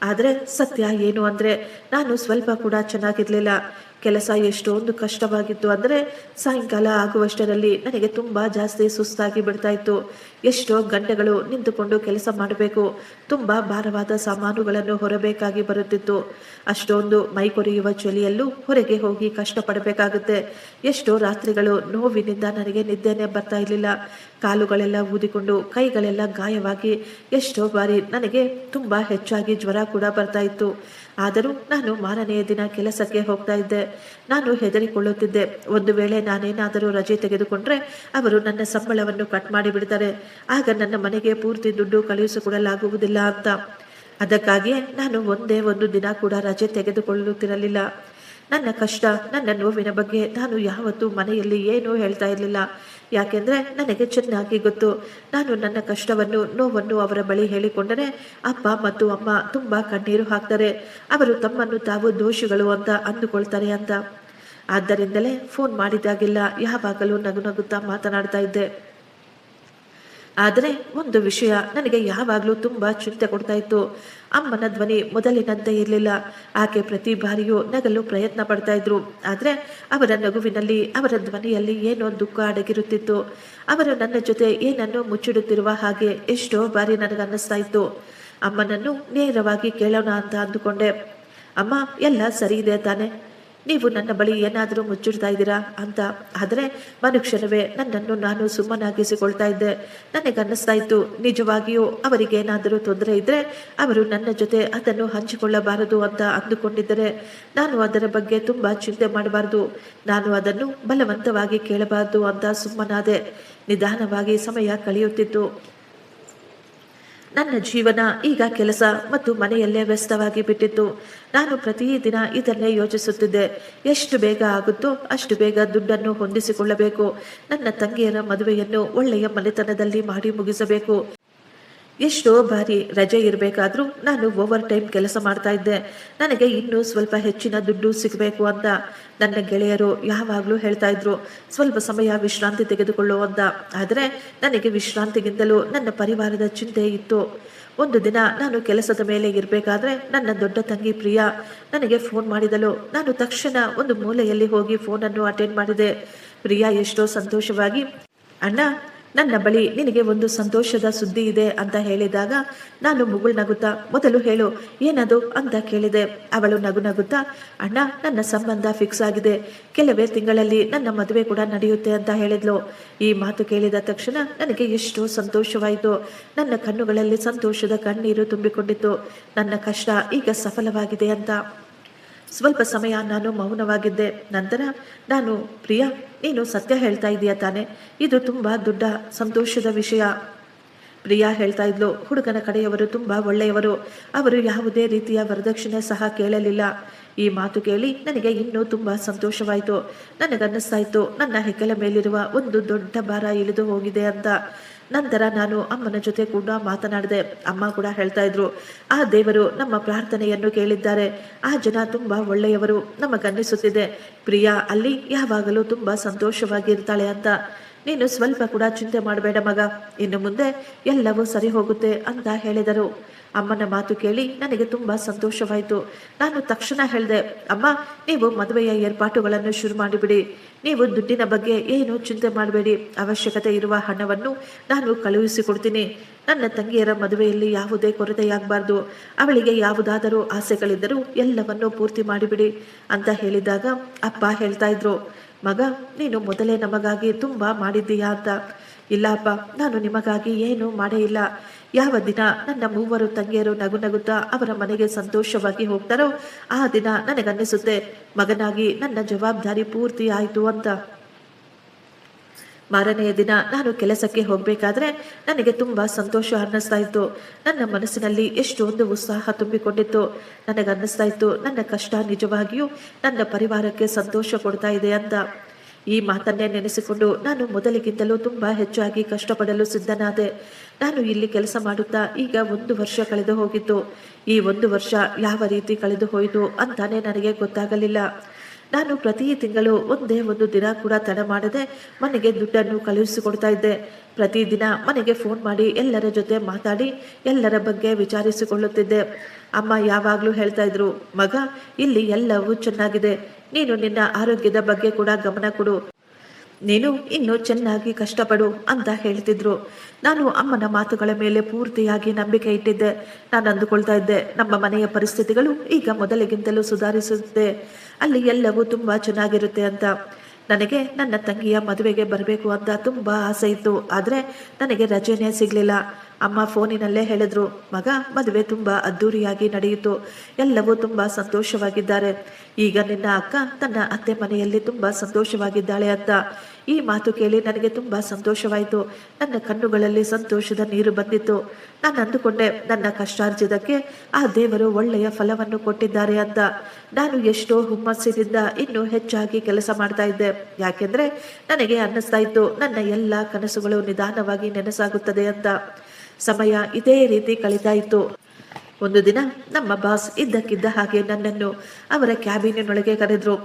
ಆದರೆ ಸತ್ಯ ಏನು ಅಂದರೆ ನಾನು ಸ್ವಲ್ಪ ಕೂಡ ಚೆನ್ನಾಗಿರ್ಲಿಲ್ಲ. ಕೆಲಸ ಎಷ್ಟೊಂದು ಕಷ್ಟವಾಗಿತ್ತು ಅಂದರೆ ಸಾಯಂಕಾಲ ಆಗುವಷ್ಟರಲ್ಲಿ ನನಗೆ ತುಂಬ ಜಾಸ್ತಿ ಸುಸ್ತಾಗಿ ಬಿಡ್ತಾ ಇತ್ತು. ಎಷ್ಟೋ ಗಂಟೆಗಳು ನಿಂತುಕೊಂಡು ಕೆಲಸ ಮಾಡಬೇಕು, ತುಂಬ ಭಾರವಾದ ಸಾಮಾನುಗಳನ್ನು ಹೊರಬೇಕಾಗಿ ಬರುತ್ತಿತ್ತು. ಅಷ್ಟೊಂದು ಮೈ ಕೊರೆಯುವ ಚಳಿಯಲ್ಲೂ ಹೊರಗೆ ಹೋಗಿ ಕಷ್ಟಪಡಬೇಕಾಗುತ್ತೆ. ಎಷ್ಟೋ ರಾತ್ರಿಗಳು ನೋವಿನಿಂದ ನನಗೆ ನಿದ್ದೆನೇ ಬರ್ತಾ ಇರಲಿಲ್ಲ. ಕಾಲುಗಳೆಲ್ಲ ಊದಿಕೊಂಡು ಕೈಗಳೆಲ್ಲ ಗಾಯವಾಗಿ ಎಷ್ಟೋ ಬಾರಿ ನನಗೆ ತುಂಬ ಹೆಚ್ಚಾಗಿ ಜ್ವರ ಕೂಡ ಬರ್ತಾ ಇತ್ತು. ಆದರೂ ನಾನು ಮಾರನೆಯ ದಿನ ಕೆಲಸಕ್ಕೆ ಹೋಗ್ತಾ ಇದ್ದೆ. ನಾನು ಹೆದರಿಕೊಳ್ಳುತ್ತಿದ್ದೆ, ಒಂದು ವೇಳೆ ನಾನೇನಾದರೂ ರಜೆ ತೆಗೆದುಕೊಂಡ್ರೆ ಅವರು ನನ್ನ ಸಂಬಳವನ್ನು ಕಟ್ ಮಾಡಿಬಿಡ್ತಾರೆ, ಆಗ ನನ್ನ ಮನೆಗೆ ಪೂರ್ತಿ ದುಡ್ಡು ಕಳುಹಿಸಿಕೊಡಲಾಗುವುದಿಲ್ಲ ಅಂತ. ಅದಕ್ಕಾಗಿಯೇ ನಾನು ಒಂದೇ ಒಂದು ದಿನ ಕೂಡ ರಜೆ ತೆಗೆದುಕೊಳ್ಳುತ್ತಿರಲಿಲ್ಲ. ನನ್ನ ಕಷ್ಟ, ನನ್ನ ನೋವಿನ ಬಗ್ಗೆ ನಾನು ಯಾವತ್ತೂ ಮನೆಯಲ್ಲಿ ಏನೂ ಹೇಳ್ತಾ ಇರಲಿಲ್ಲ. ಯಾಕೆಂದರೆ ನನಗೆ ಚೆನ್ನಾಗಿ ಗೊತ್ತು, ನಾನು ನನ್ನ ಕಷ್ಟವನ್ನು ನೋವನ್ನು ಅವರ ಬಳಿ ಹೇಳಿಕೊಂಡರೆ ಅಪ್ಪ ಮತ್ತು ಅಮ್ಮ ತುಂಬ ಕಣ್ಣೀರು ಹಾಕ್ತಾರೆ, ಅವರು ತಮ್ಮನ್ನು ತಾವು ದೋಷಿಗಳು ಅಂತ ಅಂದುಕೊಳ್ತಾರೆ ಅಂತ. ಆದ್ದರಿಂದಲೇ ಫೋನ್ ಮಾಡಿದಾಗೆಲ್ಲ ಯಾವಾಗಲೂ ನಗುತ್ತಾ ಮಾತನಾಡ್ತಾ ಇದ್ದೆ. ಆದರೆ ಒಂದು ವಿಷಯ ನನಗೆ ಯಾವಾಗಲೂ ತುಂಬ ಚಿಂತೆ ಕೊಡ್ತಾ ಇತ್ತು. ಅಮ್ಮನ ಧ್ವನಿ ಮೊದಲಿನಂತೆ ಇರಲಿಲ್ಲ. ಆಕೆ ಪ್ರತಿ ಬಾರಿಯೂ ನಗಲು ಪ್ರಯತ್ನ ಪಡ್ತಾ ಇದ್ರು, ಆದರೆ ಅವರ ನಗುವಿನಲ್ಲಿ, ಅವರ ಧ್ವನಿಯಲ್ಲಿ ಏನೋ ದುಃಖ ಅಡಗಿರುತ್ತಿತ್ತು. ಅವರು ನನ್ನ ಜೊತೆ ಏನನ್ನೋ ಮುಚ್ಚಿಡುತ್ತಿರುವ ಹಾಗೆ ಎಷ್ಟೋ ಬಾರಿ ನನಗನ್ನಿಸ್ತಾ ಇತ್ತು. ಅಮ್ಮನನ್ನು ನೇರವಾಗಿ ಕೇಳೋಣ ಅಂತ ಅಂದುಕೊಂಡೆ. ಅಮ್ಮ ಎಲ್ಲ ಸರಿ ಇದೆ ತಾನೆ, ನೀವು ನನ್ನ ಬಳಿ ಏನಾದರೂ ಮುಚ್ಚಿಡ್ತಾ ಇದ್ದೀರಾ ಅಂತ. ಆದರೆ ಮನುಷ್ಯನವೇ ನನ್ನನ್ನು ನಾನು ಸುಮ್ಮನಾಗಿಸಿಕೊಳ್ತಾ ಇದ್ದೆ. ನನಗನ್ನಿಸ್ತಾ ಇತ್ತು, ನಿಜವಾಗಿಯೂ ಅವರಿಗೇನಾದರೂ ತೊಂದರೆ ಇದ್ದರೆ ಅವರು ನನ್ನ ಜೊತೆ ಅದನ್ನು ಹಂಚಿಕೊಳ್ಳಬಾರದು ಅಂತ ಅಂದುಕೊಂಡಿದ್ದರೆ ನಾನು ಅದರ ಬಗ್ಗೆ ತುಂಬ ಚಿಂತೆ ಮಾಡಬಾರ್ದು, ನಾನು ಅದನ್ನು ಬಲವಂತವಾಗಿ ಕೇಳಬಾರ್ದು ಅಂತ ಸುಮ್ಮನಾದೆ. ನಿಧಾನವಾಗಿ ಸಮಯ ಕಳೆಯುತ್ತಿತ್ತು. ನನ್ನ ಜೀವನ ಈಗ ಕೆಲಸ ಮತ್ತು ಮನೆಯಲ್ಲೇ ವ್ಯಸ್ತವಾಗಿ ಬಿಟ್ಟಿತ್ತು. ನಾನು ಪ್ರತಿದಿನ ಇದನ್ನೇ ಯೋಚಿಸುತ್ತಿದ್ದೆ. ಎಷ್ಟು ಬೇಗ ಆಗುತ್ತೋ ಅಷ್ಟು ಬೇಗ ದುಡ್ಡನ್ನು ಹೊಂದಿಸಿಕೊಳ್ಳಬೇಕು. ನನ್ನ ತಂಗಿಯರ ಮದುವೆಯನ್ನು ಒಳ್ಳೆಯ ಮನೆತನದಲ್ಲಿ ಮಾಡಿ ಮುಗಿಸಬೇಕು. ಎಷ್ಟೋ ಬಾರಿ ರಜೆ ಇರಬೇಕಾದ್ರೂ ನಾನು ಓವರ್ ಟೈಮ್ ಕೆಲಸ ಮಾಡ್ತಾ ಇದ್ದೆ. ನನಗೆ ಇನ್ನೂ ಸ್ವಲ್ಪ ಹೆಚ್ಚಿನ ದುಡ್ಡು ಸಿಗಬೇಕು ಅಂತ. ನನ್ನ ಗೆಳೆಯರು ಯಾವಾಗಲೂ ಹೇಳ್ತಾ ಇದ್ರು, ಸ್ವಲ್ಪ ಸಮಯ ವಿಶ್ರಾಂತಿ ತೆಗೆದುಕೊಳ್ಳು ಅಂತ. ಆದರೆ ನನಗೆ ವಿಶ್ರಾಂತಿಗಿಂತಲೂ ನನ್ನ ಪರಿವಾರದ ಚಿಂತೆ ಇತ್ತು. ಒಂದು ದಿನ ನಾನು ಕೆಲಸದ ಮೇಲೆ ಇರಬೇಕಾದ್ರೆ ನನ್ನ ದೊಡ್ಡ ತಂಗಿ ಪ್ರಿಯಾ ನನಗೆ ಫೋನ್ ಮಾಡಿದಳು. ನಾನು ತಕ್ಷಣ ಒಂದು ಮೂಲೆಯಲ್ಲಿ ಹೋಗಿ ಫೋನನ್ನು ಅಟೆಂಡ್ ಮಾಡಿದೆ. ಪ್ರಿಯಾ ಎಷ್ಟೋ ಸಂತೋಷವಾಗಿ, ಅಣ್ಣ ನನ್ನ ಬಳಿ ನಿನಗೆ ಒಂದು ಸಂತೋಷದ ಸುದ್ದಿ ಇದೆ ಅಂತ ಹೇಳಿದಾಗ ನಾನು ಮುಗುಳ್ನಗುತ್ತಾ, ಮೊದಲು ಹೇಳು ಏನದು ಅಂತ ಕೇಳಿದೆ. ಅವಳು ನಗುತ್ತಾ, ಅಣ್ಣ ನನ್ನ ಸಂಬಂಧ ಫಿಕ್ಸ್ ಆಗಿದೆ, ಕೆಲವೇ ತಿಂಗಳಲ್ಲಿ ನನ್ನ ಮದುವೆ ಕೂಡ ನಡೆಯುತ್ತೆ ಅಂತ ಹೇಳಿದ್ಲು. ಈ ಮಾತು ಕೇಳಿದ ತಕ್ಷಣ ನನಗೆ ಎಷ್ಟೋ ಸಂತೋಷವಾಯಿತು. ನನ್ನ ಕಣ್ಣುಗಳಲ್ಲಿ ಸಂತೋಷದ ಕಣ್ಣೀರು ತುಂಬಿಕೊಂಡಿತ್ತು. ನನ್ನ ಕಷ್ಟ ಈಗ ಸಫಲವಾಗಿದೆ ಅಂತ. ಸ್ವಲ್ಪ ಸಮಯ ನಾನು ಮೌನವಾಗಿದ್ದೆ. ನಂತರ ನಾನು, ಪ್ರಿಯಾ ನೀನು ಸತ್ಯ ಹೇಳ್ತಾ ಇದೀಯ ತಾನೆ, ಇದು ತುಂಬ ದೊಡ್ಡ ಸಂತೋಷದ ವಿಷಯ. ಪ್ರಿಯಾ ಹೇಳ್ತಾ ಇದ್ಲು, ಹುಡುಗನ ಕಡೆಯವರು ತುಂಬ ಒಳ್ಳೆಯವರು, ಅವರು ಯಾವುದೇ ರೀತಿಯ ವರದಕ್ಷಿಣೆ ಸಹ ಕೇಳಲಿಲ್ಲ. ಈ ಮಾತು ಕೇಳಿ ನನಗೆ ಇನ್ನೂ ತುಂಬ ಸಂತೋಷವಾಯಿತು. ನನಗನ್ನಿಸ್ತಾ ಇತ್ತು ನನ್ನ ಹೆಗಲ ಮೇಲಿರುವ ಒಂದು ದೊಡ್ಡ ಭಾರ ಇಳಿದು ಹೋಗಿದೆ ಅಂತ. ನಂತರ ನಾನು ಅಮ್ಮನ ಜೊತೆ ಕೂಡ ಮಾತನಾಡಿದೆ. ಅಮ್ಮ ಕೂಡ ಹೇಳ್ತಾ ಇದ್ರು, ಆ ದೇವರು ನಮ್ಮ ಪ್ರಾರ್ಥನೆಯನ್ನು ಕೇಳಿದ್ದಾರೆ, ಆ ಜನ ತುಂಬ ಒಳ್ಳೆಯವರು, ನಮಗನ್ನಿಸುತ್ತಿದೆ ಪ್ರಿಯಾ ಅಲ್ಲಿ ಯಾವಾಗಲೂ ತುಂಬ ಸಂತೋಷವಾಗಿರ್ತಾಳೆ ಅಂತ. ನೀನು ಸ್ವಲ್ಪ ಕೂಡ ಚಿಂತೆ ಮಾಡಬೇಡ ಮಗ, ಇನ್ನು ಮುಂದೆ ಎಲ್ಲವೂ ಸರಿ ಹೋಗುತ್ತೆ ಅಂತ ಹೇಳಿದರು. ಅಮ್ಮನ ಮಾತು ಕೇಳಿ ನನಗೆ ತುಂಬ ಸಂತೋಷವಾಯಿತು. ನಾನು ತಕ್ಷಣ ಹೇಳಿದೆ, ಅಮ್ಮ ನೀವು ಮದುವೆಯ ಏರ್ಪಾಟುಗಳನ್ನು ಶುರು ಮಾಡಿಬಿಡಿ, ನೀವು ದುಡ್ಡಿನ ಬಗ್ಗೆ ಏನೂ ಚಿಂತೆ ಮಾಡಬೇಡಿ, ಅವಶ್ಯಕತೆ ಇರುವ ಹಣವನ್ನು ನಾನು ಕಳುಹಿಸಿಕೊಡ್ತೀನಿ. ನನ್ನ ತಂಗಿಯರ ಮದುವೆಯಲ್ಲಿ ಯಾವುದೇ ಕೊರತೆಯಾಗಬಾರ್ದು, ಅವಳಿಗೆ ಯಾವುದಾದರೂ ಆಸೆಗಳಿದ್ದರೂ ಎಲ್ಲವನ್ನೂ ಪೂರ್ತಿ ಮಾಡಿಬಿಡಿ ಅಂತ ಹೇಳಿದಾಗ ಅಪ್ಪ ಹೇಳ್ತಾ ಇದ್ರು, ಮಗ ನೀನು ಮೊದಲೇ ನಮಗಾಗಿ ತುಂಬ ಮಾಡಿದ್ದೀಯಾ ಅಂತ. ಇಲ್ಲ ಅಪ್ಪ, ನಾನು ನಿಮಗಾಗಿ ಏನೂ ಮಾಡೇ ಇಲ್ಲ. ಯಾವ ದಿನ ನನ್ನ ಮೂವರು ತಂಗಿಯರು ನಗು ನಗುತ್ತಾ ಅವರ ಮನೆಗೆ ಸಂತೋಷವಾಗಿ ಹೋಗ್ತಾರೋ ಆ ದಿನ ನನಗನ್ನಿಸುತ್ತೆ ಮಗನಾಗಿ ನನ್ನ ಜವಾಬ್ದಾರಿ ಪೂರ್ತಿ ಆಯಿತು ಅಂತ. ಮಾರನೆಯ ದಿನ ನಾನು ಕೆಲಸಕ್ಕೆ ಹೋಗಬೇಕಾದ್ರೆ ನನಗೆ ತುಂಬ ಸಂತೋಷ ಅನ್ನಿಸ್ತಾ ಇತ್ತು. ನನ್ನ ಮನಸ್ಸಿನಲ್ಲಿ ಎಷ್ಟೊಂದು ಉತ್ಸಾಹ ತುಂಬಿಕೊಂಡಿತ್ತು. ನನಗನ್ನಿಸ್ತಾ ಇತ್ತು ನನ್ನ ಕಷ್ಟ ನಿಜವಾಗಿಯೂ ನನ್ನ ಪರಿವಾರಕ್ಕೆ ಸಂತೋಷ ಕೊಡ್ತಾ ಇದೆ ಅಂತ. ಈ ಮಾತನ್ನೇ ನೆನೆಸಿಕೊಂಡು ನಾನು ಮೊದಲಿಗಿಂತಲೂ ತುಂಬ ಹೆಚ್ಚಾಗಿ ಕಷ್ಟಪಡಲು ಸಿದ್ಧನಾದೆ. ನಾನು ಇಲ್ಲಿ ಕೆಲಸ ಮಾಡುತ್ತಾ ಈಗ 1 ವರ್ಷ ಕಳೆದು ಹೋಗಿತ್ತು. ಈ 1 ವರ್ಷ ಯಾವ ರೀತಿ ಕಳೆದು ಹೋಯಿತು ಅಂತಾನೆ ನನಗೆ ಗೊತ್ತಾಗಲಿಲ್ಲ. ನಾನು ಪ್ರತಿ ತಿಂಗಳು ಒಂದೇ ಒಂದು ದಿನ ಕೂಡ ತಡ ಮಾಡದೆ ಮನೆಗೆ ದುಡ್ಡನ್ನು ಕಳುಹಿಸಿಕೊಡ್ತಾ ಇದ್ದೆ. ಪ್ರತಿದಿನ ಮನೆಗೆ ಫೋನ್ ಮಾಡಿ ಎಲ್ಲರ ಜೊತೆ ಮಾತಾಡಿ ಎಲ್ಲರ ಬಗ್ಗೆ ವಿಚಾರಿಸಿಕೊಳ್ಳುತ್ತಿದ್ದೆ. ಅಮ್ಮ ಯಾವಾಗಲೂ ಹೇಳ್ತಾ ಇದ್ರು, ಮಗ, ಇಲ್ಲಿ ಎಲ್ಲವೂ ಚೆನ್ನಾಗಿದೆ, ನೀನು ನಿನ್ನ ಆರೋಗ್ಯದ ಬಗ್ಗೆ ಕೂಡ ಗಮನ ಕೊಡು, ನೀನು ಇನ್ನು ಚೆನ್ನಾಗಿ ಕಷ್ಟಪಡು ಅಂತ ಹೇಳ್ತಿದ್ರು. ನಾನು ಅಮ್ಮನ ಮಾತುಗಳ ಮೇಲೆ ಪೂರ್ತಿಯಾಗಿ ನಂಬಿಕೆ ಇಟ್ಟಿದ್ದೆ. ನಾನು ಅಂದುಕೊಳ್ತಾ ಇದ್ದೆ ನಮ್ಮ ಮನೆಯ ಪರಿಸ್ಥಿತಿಗಳು ಈಗ ಮೊದಲಿಗಿಂತಲೂ ಸುಧಾರಿಸುತ್ತೆ, ಅಲ್ಲಿ ಎಲ್ಲವೂ ತುಂಬ ಚೆನ್ನಾಗಿರುತ್ತೆ ಅಂತ. ನನಗೆ ನನ್ನ ತಂಗಿಯ ಮದುವೆಗೆ ಬರಬೇಕು ಅಂತ ತುಂಬ ಆಸೆ ಇತ್ತು. ಆದರೆ ನನಗೆ ರಜೆನೇ ಸಿಗಲಿಲ್ಲ. ಅಮ್ಮ ಫೋನಿನಲ್ಲೇ ಹೇಳಿದ್ರು, ಮಗ, ಮದುವೆ ತುಂಬ ಅದ್ಧೂರಿಯಾಗಿ ನಡೆಯಿತು, ಎಲ್ಲವೂ ತುಂಬ ಸಂತೋಷವಾಗಿದ್ದಾರೆ. ಈಗ ನಿನ್ನ ಅಕ್ಕ ತನ್ನ ಅತ್ತೆ ಮನೆಯಲ್ಲಿ ತುಂಬ ಸಂತೋಷವಾಗಿದ್ದಾಳೆ ಅಂತ. ಈ ಮಾತು ಕೇಳಿ ನನಗೆ ತುಂಬ ಸಂತೋಷವಾಯಿತು. ನನ್ನ ಕಣ್ಣುಗಳಲ್ಲಿ ಸಂತೋಷದ ನೀರು ಬಂದಿತ್ತು. ನಾನು ಅಂದುಕೊಂಡೆ ನನ್ನ ಕಷ್ಟಾರ್ಜಿತಕ್ಕೆ ಆ ದೇವರು ಒಳ್ಳೆಯ ಫಲವನ್ನು ಕೊಟ್ಟಿದ್ದಾರೆ ಅಂತ. ನಾನು ಎಷ್ಟೋ ಹುಮ್ಮಸ್ಸಿನಿಂದ ಇನ್ನೂ ಹೆಚ್ಚಾಗಿ ಕೆಲಸ ಮಾಡ್ತಾ ಇದ್ದೆ. ಯಾಕೆಂದ್ರೆ ನನಗೆ ಅನ್ನಿಸ್ತಾ ಇತ್ತು ನನ್ನ ಎಲ್ಲ ಕನಸುಗಳು ನಿಧಾನವಾಗಿ ನೆನಸಾಗುತ್ತದೆ ಅಂತ. ಸಮಯ ಇದೇ ರೀತಿ ಕಳೀತಾ ಇತ್ತು. ಒಂದು ದಿನ ನಮ್ಮ ಬಾಸ್ ಇದ್ದಕ್ಕಿದ್ದ ಹಾಗೆ ನನ್ನನ್ನು ಅವರ ಕ್ಯಾಬಿನಿನೊಳಗೆ ಕರೆದ್ರು.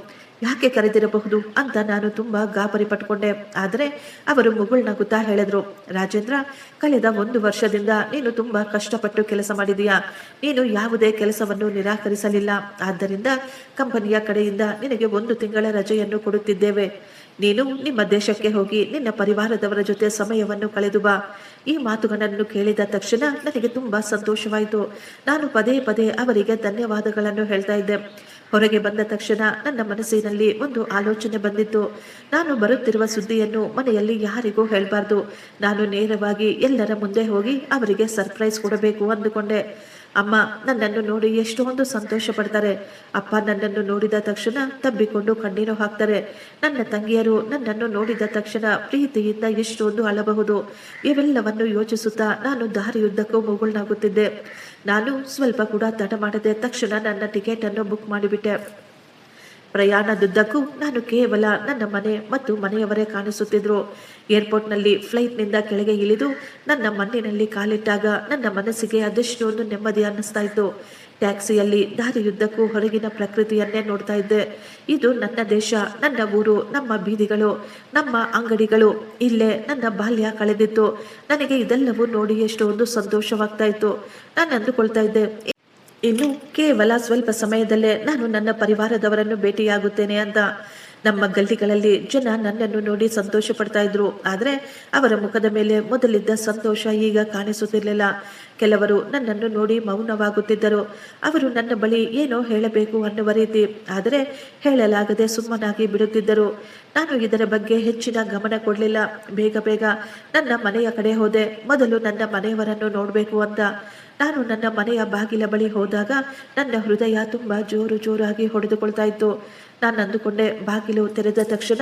ಯಾಕೆ ಕರೆದಿರಬಹುದು ಅಂತ ನಾನು ತುಂಬ ಗಾಬರಿ ಪಟ್ಕೊಂಡೆ. ಆದರೆ ಅವರು ಮುಗುಳ್ನಗುತ್ತಾ ಹೇಳಿದ್ರು, ರಾಜೇಂದ್ರ, ಕಳೆದ 1 ವರ್ಷದಿಂದ ನೀನು ತುಂಬ ಕಷ್ಟಪಟ್ಟು ಕೆಲಸ ಮಾಡಿದೀಯಾ. ನೀನು ಯಾವುದೇ ಕೆಲಸವನ್ನು ನಿರಾಕರಿಸಲಿಲ್ಲ. ಆದ್ದರಿಂದ ಕಂಪನಿಯ ಕಡೆಯಿಂದ ನಿನಗೆ 1 ತಿಂಗಳ ರಜೆಯನ್ನು ಕೊಡುತ್ತಿದ್ದೇವೆ. ನೀನು ನಿಮ್ಮ ದೇಶಕ್ಕೆ ಹೋಗಿ ನಿನ್ನ ಪರಿವಾರದವರ ಜೊತೆ ಸಮಯವನ್ನು ಕಳೆದು ಬಾ. ಈ ಮಾತುಗಳನ್ನು ಕೇಳಿದ ತಕ್ಷಣ ನನಗೆ ತುಂಬ ಸಂತೋಷವಾಯಿತು. ನಾನು ಪದೇ ಪದೇ ಅವರಿಗೆ ಧನ್ಯವಾದಗಳನ್ನು ಹೇಳ್ತಾ ಇದ್ದೆ. ಹೊರಗೆ ಬಂದ ತಕ್ಷಣ ನನ್ನ ಮನಸ್ಸಿನಲ್ಲಿ ಒಂದು ಆಲೋಚನೆ ಬಂದಿತ್ತು. ನಾನು ಬರುತ್ತಿರುವ ಸುದ್ದಿಯನ್ನು ಮನೆಯಲ್ಲಿ ಯಾರಿಗೂ ಹೇಳಬಾರ್ದು. ನಾನು ನೇರವಾಗಿ ಎಲ್ಲರ ಮುಂದೆ ಹೋಗಿ ಅವರಿಗೆ ಸರ್ಪ್ರೈಸ್ ಕೊಡಬೇಕು ಅಂದುಕೊಂಡೆ. ಅಮ್ಮ ನನ್ನನ್ನು ನೋಡಿ ಎಷ್ಟೊಂದು ಸಂತೋಷ ಪಡ್ತಾರೆ. ಅಪ್ಪ ನನ್ನನ್ನು ನೋಡಿದ ತಕ್ಷಣ ತಬ್ಬಿಕೊಂಡು ಕಣ್ಣೀರು ಹಾಕ್ತಾರೆ. ನನ್ನ ತಂಗಿಯರು ನನ್ನನ್ನು ನೋಡಿದ ತಕ್ಷಣ ಪ್ರೀತಿಯಿಂದ ಎಷ್ಟೊಂದು ಅಳಬಹುದು. ಇವೆಲ್ಲವನ್ನು ಯೋಚಿಸುತ್ತಾ ನಾನು ದಾರಿಯುದ್ದಕ್ಕೂ ಮುಗುಳ್ನಾಗುತ್ತಿದ್ದೆ. ನಾನು ಸ್ವಲ್ಪ ಕೂಡ ತಡ ಮಾಡದೆ ತಕ್ಷಣ ನನ್ನ ಟಿಕೆಟ್ ಅನ್ನು ಬುಕ್ ಮಾಡಿಬಿಟ್ಟೆ. ಪ್ರಯಾಣದುದ್ದಕ್ಕೂ ನಾನು ಕೇವಲ ನನ್ನ ಮನೆ ಮತ್ತು ಮನೆಯವರೇ ಕಾಣಿಸುತ್ತಿದ್ರು. ಏರ್ಪೋರ್ಟ್ನಲ್ಲಿ ಫ್ಲೈಟ್ನಿಂದ ಕೆಳಗೆ ಇಳಿದು ನನ್ನ ಮಣ್ಣಿನಲ್ಲಿ ಕಾಲಿಟ್ಟಾಗ ನನ್ನ ಮನಸ್ಸಿಗೆ ಅದೆಷ್ಟೊಂದು ನೆಮ್ಮದಿ ಅನ್ನಿಸ್ತಾ ಇತ್ತು. ಟ್ಯಾಕ್ಸಿಯಲ್ಲಿ ದಾರಿಯುದ್ದಕ್ಕೂ ಹೊರಗಿನ ಪ್ರಕೃತಿಯನ್ನೇ ನೋಡ್ತಾ ಇದ್ದೆ. ಇದು ನನ್ನ ದೇಶ, ನನ್ನ ಊರು, ನಮ್ಮ ಬೀದಿಗಳು, ನಮ್ಮ ಅಂಗಡಿಗಳು, ಇಲ್ಲೇ ನನ್ನ ಬಾಲ್ಯ ಕಳೆದಿತ್ತು. ನನಗೆ ಇದೆಲ್ಲವೂ ನೋಡಿ ಎಷ್ಟೊಂದು ಸಂತೋಷವಾಗ್ತಾ ಇತ್ತು. ನಾನು ಅಂದುಕೊಳ್ತಾ ಇದ್ದೆ, ಇನ್ನು ಕೇವಲ ಸ್ವಲ್ಪ ಸಮಯದಲ್ಲೇ ನಾನು ನನ್ನ ಪರಿವಾರದವರನ್ನು ಭೇಟಿಯಾಗುತ್ತೇನೆ ಅಂತ. ನಮ್ಮ ಗಲ್ಲಿಗಳಲ್ಲಿ ಜನ ನನ್ನನ್ನು ನೋಡಿ ಸಂತೋಷ ಪಡ್ತಾ ಇದ್ರು. ಆದರೆ ಅವರ ಮುಖದ ಮೇಲೆ ಮೊದಲಿದ್ದ ಸಂತೋಷ ಈಗ ಕಾಣಿಸುತ್ತಿರಲಿಲ್ಲ. ಕೆಲವರು ನನ್ನನ್ನು ನೋಡಿ ಮೌನವಾಗುತ್ತಿದ್ದರು. ಅವರು ನನ್ನ ಬಳಿ ಏನೋ ಹೇಳಬೇಕು ಅನ್ನುವ ರೀತಿ, ಆದರೆ ಹೇಳಲಾಗದೆ ಸುಮ್ಮನಾಗಿ ಬಿಡುತ್ತಿದ್ದರು. ನಾನು ಇದರ ಬಗ್ಗೆ ಹೆಚ್ಚಿನ ಗಮನ ಕೊಡಲಿಲ್ಲ. ಬೇಗ ಬೇಗ ನನ್ನ ಮನೆಯ ಕಡೆ ಹೋದೆ. ಮೊದಲು ನನ್ನ ಮನೆಯವರನ್ನು ನೋಡಬೇಕು ಅಂತ. ನಾನು ನನ್ನ ಮನೆಯ ಬಾಗಿಲ ಬಳಿ ಹೋದಾಗ ನನ್ನ ಹೃದಯ ತುಂಬ ಜೋರು ಜೋರಾಗಿ ಹೊಡೆದುಕೊಳ್ತಾ ಇತ್ತು. ನಾನು ಅಂದುಕೊಂಡೆ, ಬಾಗಿಲು ತೆರೆದ ತಕ್ಷಣ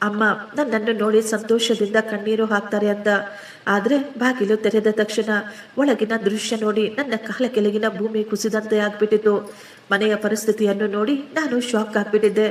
ಅಮ್ಮ ನನ್ನನ್ನು ನೋಡಿ ಸಂತೋಷದಿಂದ ಕಣ್ಣೀರು ಹಾಕ್ತಾರೆ ಅಂತ. ಆದರೆ ಬಾಗಿಲು ತೆರೆದ ತಕ್ಷಣ ಒಳಗಿನ ದೃಶ್ಯ ನೋಡಿ ನನ್ನ ಕಾಲ ಕೆಳಗಿನ ಭೂಮಿ ಕುಸಿದಂತೆ ಆಗ್ಬಿಟ್ಟಿತ್ತು. ಮನೆಯ ಪರಿಸ್ಥಿತಿಯನ್ನು ನೋಡಿ ನಾನು ಶಾಕ್ ಆಗ್ಬಿಟ್ಟಿದ್ದೆ.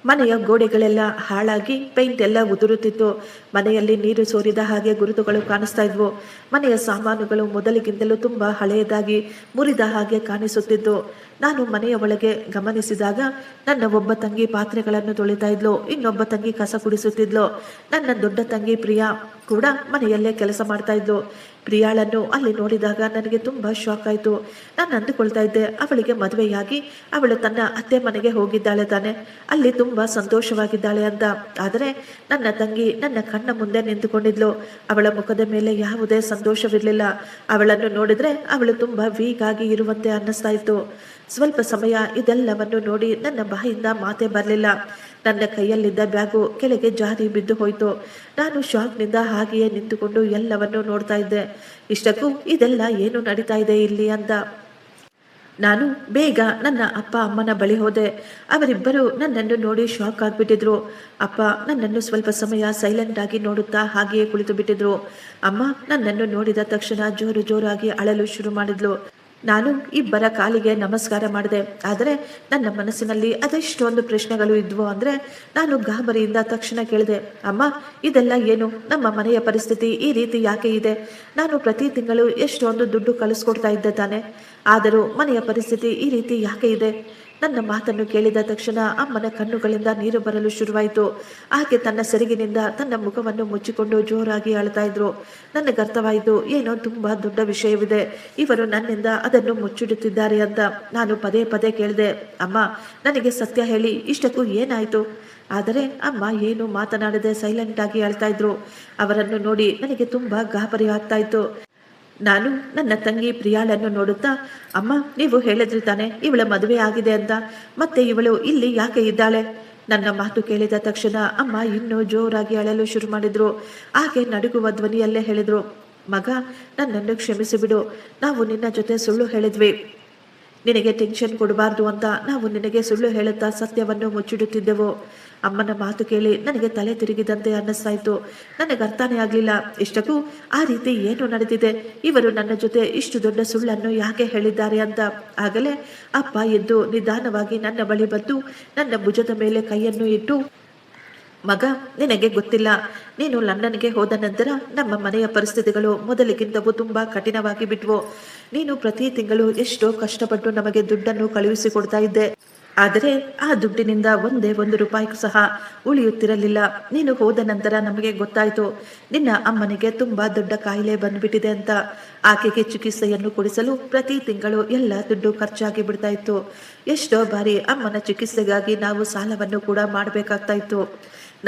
ಮನೆಯ ಗೋಡೆಗಳೆಲ್ಲ ಹಾಳಾಗಿ ಪೇಂಟ್ ಎಲ್ಲ ಉದುರುತ್ತಿತ್ತು. ಮನೆಯಲ್ಲಿ ನೀರು ಸೋರಿದ ಹಾಗೆ ಗುರುತುಗಳು ಕಾಣಿಸ್ತಾ ಇದ್ವು. ಮನೆಯ ಸಾಮಾನುಗಳು ಮೊದಲಿಗಿಂತಲೂ ತುಂಬ ಹಳೆಯದಾಗಿ ಮುರಿದ ಹಾಗೆ ಕಾಣಿಸುತ್ತಿದ್ದು. ನಾನು ಮನೆಯ ಒಳಗೆ ಗಮನಿಸಿದಾಗ ನನ್ನ ಒಬ್ಬ ತಂಗಿ ಪಾತ್ರೆಗಳನ್ನು ತೊಳಿತಾ ಇದ್ಲು, ಇನ್ನೊಬ್ಬ ತಂಗಿ ಕಸ ಗುಡಿಸುತ್ತಿದ್ಲು. ನನ್ನ ದೊಡ್ಡ ತಂಗಿ ಪ್ರಿಯಾ ಕೂಡ ಮನೆಯಲ್ಲೇ ಕೆಲಸ ಮಾಡ್ತಾ ಇದ್ಲು. ಪ್ರಿಯಾಳನ್ನು ಅಲ್ಲಿ ನೋಡಿದಾಗ ನನಗೆ ತುಂಬ ಶಾಕ್ ಆಯಿತು. ನಾನು ಅಂದುಕೊಳ್ತಾ ಇದ್ದೆ, ಅವಳಿಗೆ ಮದುವೆಯಾಗಿ ಅವಳು ತನ್ನ ಅತ್ತೆ ಮನೆಗೆ ಹೋಗಿದ್ದಾಳೆ ತಾನೆ, ಅಲ್ಲಿ ತುಂಬ ಸಂತೋಷವಾಗಿದ್ದಾಳೆ ಅಂತ. ಆದರೆ ನನ್ನ ತಂಗಿ ನನ್ನ ಕಣ್ಣ ಮುಂದೆ ನಿಂತುಕೊಂಡಿದ್ಲು. ಅವಳ ಮುಖದ ಮೇಲೆ ಯಾವುದೇ ಸಂತೋಷವಿರಲಿಲ್ಲ. ಅವಳನ್ನು ನೋಡಿದ್ರೆ ಅವಳು ತುಂಬ ವೀಕ್ ಆಗಿ ಇರುವಂತೆ ಅನ್ನಿಸ್ತಾ ಇತ್ತು. ಸ್ವಲ್ಪ ಸಮಯ ಇದೆಲ್ಲವನ್ನು ನೋಡಿ ನನ್ನ ಬಾಯಿಂದ ಮಾತೇ ಬರಲಿಲ್ಲ. ನನ್ನ ಕೈಯಲ್ಲಿದ್ದ ಬ್ಯಾಗು ಕೆಳಗೆ ಜಾರಿ ಬಿದ್ದು ಹೋಯಿತು. ನಾನು ಶಾಕ್ನಿಂದ ಹಾಗೆಯೇ ನಿಂತುಕೊಂಡು ಎಲ್ಲವನ್ನು ನೋಡ್ತಾ ಇದ್ದೆ. ಇಷ್ಟಕ್ಕೂ ಇದೆಲ್ಲ ಏನು ನಡೀತಾ ಇದೆ ಇಲ್ಲಿ ಅಂತ ನಾನು ಬೇಗ ನನ್ನ ಅಪ್ಪ ಅಮ್ಮನ ಬಳಿ ಹೋದೆ. ಅವರಿಬ್ಬರು ನನ್ನನ್ನು ನೋಡಿ ಶಾಕ್ ಆಗಿಬಿಟ್ಟಿದ್ರು. ಅಪ್ಪ ನನ್ನನ್ನು ಸ್ವಲ್ಪ ಸಮಯ ಸೈಲೆಂಟ್ ಆಗಿ ನೋಡುತ್ತಾ ಹಾಗೆಯೇ ಕುಳಿತು ಬಿಟ್ಟಿದ್ರು. ಅಮ್ಮ ನನ್ನನ್ನು ನೋಡಿದ ತಕ್ಷಣ ಜೋರು ಜೋರಾಗಿ ಅಳಲು ಶುರು ಮಾಡಿದ್ಲು. ನಾನು ಇಬ್ಬರ ಕಾಲಿಗೆ ನಮಸ್ಕಾರ ಮಾಡಿದೆ. ಆದರೆ ನನ್ನ ಮನಸ್ಸಿನಲ್ಲಿ ಅದೆಷ್ಟೊಂದು ಪ್ರಶ್ನೆಗಳು ಇದ್ವು ಅಂದರೆ ನಾನು ಗಾಬರಿಯಿಂದ ತಕ್ಷಣ ಕೇಳಿದೆ, ಅಮ್ಮ ಇದೆಲ್ಲ ಏನು? ನಮ್ಮ ಮನೆಯ ಪರಿಸ್ಥಿತಿ ಈ ರೀತಿ ಯಾಕೆ ಇದೆ? ನಾನು ಪ್ರತಿ ತಿಂಗಳು ಎಷ್ಟೊಂದು ದುಡ್ಡು ಕಳಿಸ್ಕೊಡ್ತಾ ಇದ್ದೆ ತಾನೆ, ಆದರೂ ಮನೆಯ ಪರಿಸ್ಥಿತಿ ಈ ರೀತಿ ಯಾಕೆ ಇದೆ? ನನ್ನ ಮಾತನ್ನು ಕೇಳಿದ ತಕ್ಷಣ ಅಮ್ಮನ ಕಣ್ಣುಗಳಿಂದ ನೀರು ಬರಲು ಶುರುವಾಯಿತು. ಆಕೆ ತನ್ನ ಸೆರಗಿನಿಂದ ತನ್ನ ಮುಖವನ್ನು ಮುಚ್ಚಿಕೊಂಡು ಜೋರಾಗಿ ಅಳ್ತಾ ಇದ್ರು. ನನಗರ್ಥವಾಯಿತು, ಏನೋ ತುಂಬಾ ದೊಡ್ಡ ವಿಷಯವಿದೆ, ಇವರು ನನ್ನಿಂದ ಅದನ್ನು ಮುಚ್ಚಿಡುತ್ತಿದ್ದಾರೆ ಅಂತ. ನಾನು ಪದೇ ಪದೇ ಕೇಳಿದೆ, ಅಮ್ಮ ನನಗೆ ಸತ್ಯ ಹೇಳಿ, ಇಷ್ಟಕ್ಕೂ ಏನಾಯಿತು? ಆದರೆ ಅಮ್ಮ ಏನು ಮಾತನಾಡದೆ ಸೈಲೆಂಟ್ ಆಗಿ ಅಳ್ತಾ ಇದ್ರು. ಅವರನ್ನು ನೋಡಿ ನನಗೆ ತುಂಬಾ ಗಾಬರಿ ಆಗ್ತಾ ಇತ್ತು. ನಾನು ನನ್ನ ತಂಗಿ ಪ್ರಿಯಾಳನ್ನು ನೋಡುತ್ತಾ, ಅಮ್ಮ ನೀವು ಹೇಳಿದ್ರಿ ತಾನೆ ಇವಳ ಮದುವೆ ಆಗಿದೆ ಅಂತ, ಮತ್ತೆ ಇವಳು ಇಲ್ಲಿ ಯಾಕೆ ಇದ್ದಾಳೆ? ನನ್ನ ಮಾತು ಕೇಳಿದ ತಕ್ಷಣ ಅಮ್ಮ ಇನ್ನೂ ಜೋರಾಗಿ ಅಳಲು ಶುರು ಮಾಡಿದ್ರು. ಆಕೆ ನಡುಗುವ ಧ್ವನಿಯಲ್ಲೇ ಹೇಳಿದ್ರು, ಮಗ ನನ್ನನ್ನು ಕ್ಷಮಿಸಿಬಿಡು, ನಾವು ನಿನ್ನ ಜೊತೆ ಸುಳ್ಳು ಹೇಳಿದ್ವಿ, ನಿನಗೆ ಟೆನ್ಷನ್ ಕೊಡಬಾರ್ದು ಅಂತ ನಾವು ನಿನಗೆ ಸುಳ್ಳು ಹೇಳುತ್ತಾ ಸತ್ಯವನ್ನು ಮುಚ್ಚಿಡುತ್ತಿದ್ದೆವು. ಅಮ್ಮನ ಮಾತು ಕೇಳಿ ನನಗೆ ತಲೆ ತಿರುಗಿದಂತೆ ಅನ್ನಿಸ್ತಾ ಇತ್ತು. ನನಗೆ ಅರ್ಥನೇ ಆಗಲಿಲ್ಲ, ಇಷ್ಟಕ್ಕೂ ಆ ರೀತಿ ಏನು ನಡೆದಿದೆ, ಇವರು ನನ್ನ ಜೊತೆ ಇಷ್ಟು ದೊಡ್ಡ ಸುಳ್ಳನ್ನು ಯಾಕೆ ಹೇಳಿದ್ದಾರೆ ಅಂತ. ಆಗಲೇ ಅಪ್ಪ ಎದ್ದು ನಿಧಾನವಾಗಿ ನನ್ನ ಬಳಿ ಬಂದು ನನ್ನ ಭುಜದ ಮೇಲೆ ಕೈಯನ್ನು ಇಟ್ಟು, ಮಗ ನಿನಗೆ ಗೊತ್ತಿಲ್ಲ, ನೀನು ಲಂಡನ್ಗೆ ಹೋದ ನಂತರ ನಮ್ಮ ಮನೆಯ ಪರಿಸ್ಥಿತಿಗಳು ಮೊದಲಿಗಿಂತವೂ ತುಂಬಾ ಕಠಿಣವಾಗಿ ಬಿಟ್ವು. ನೀನು ಪ್ರತಿ ತಿಂಗಳು ಎಷ್ಟೋ ಕಷ್ಟಪಟ್ಟು ನಮಗೆ ದುಡ್ಡನ್ನು ಕಳುಹಿಸಿಕೊಡ್ತಾ ಇದ್ದೆ, ಆದರೆ ಆ ದುಡ್ಡಿನಿಂದ ಒಂದೇ ಒಂದು ರೂಪಾಯಿಗೂ ಸಹ ಉಳಿಯುತ್ತಿರಲಿಲ್ಲ. ನೀನು ಹೋದ ನಂತರ ನಮಗೆ ಗೊತ್ತಾಯಿತು, ನಿನ್ನ ಅಮ್ಮನಿಗೆ ತುಂಬಾ ದೊಡ್ಡ ಕಾಯಿಲೆ ಬಂದ್ಬಿಟ್ಟಿದೆ ಅಂತ. ಆಕೆಗೆ ಚಿಕಿತ್ಸೆಯನ್ನು ಕೊಡಿಸಲು ಪ್ರತಿ ತಿಂಗಳು ಎಲ್ಲ ದುಡ್ಡು ಖರ್ಚಾಗಿ ಬಿಡ್ತಾ ಇತ್ತು. ಎಷ್ಟೋ ಬಾರಿ ಅಮ್ಮನ ಚಿಕಿತ್ಸೆಗಾಗಿ ನಾವು ಸಾಲವನ್ನು ಕೂಡ ಮಾಡಬೇಕಾಗ್ತಾ ಇತ್ತು.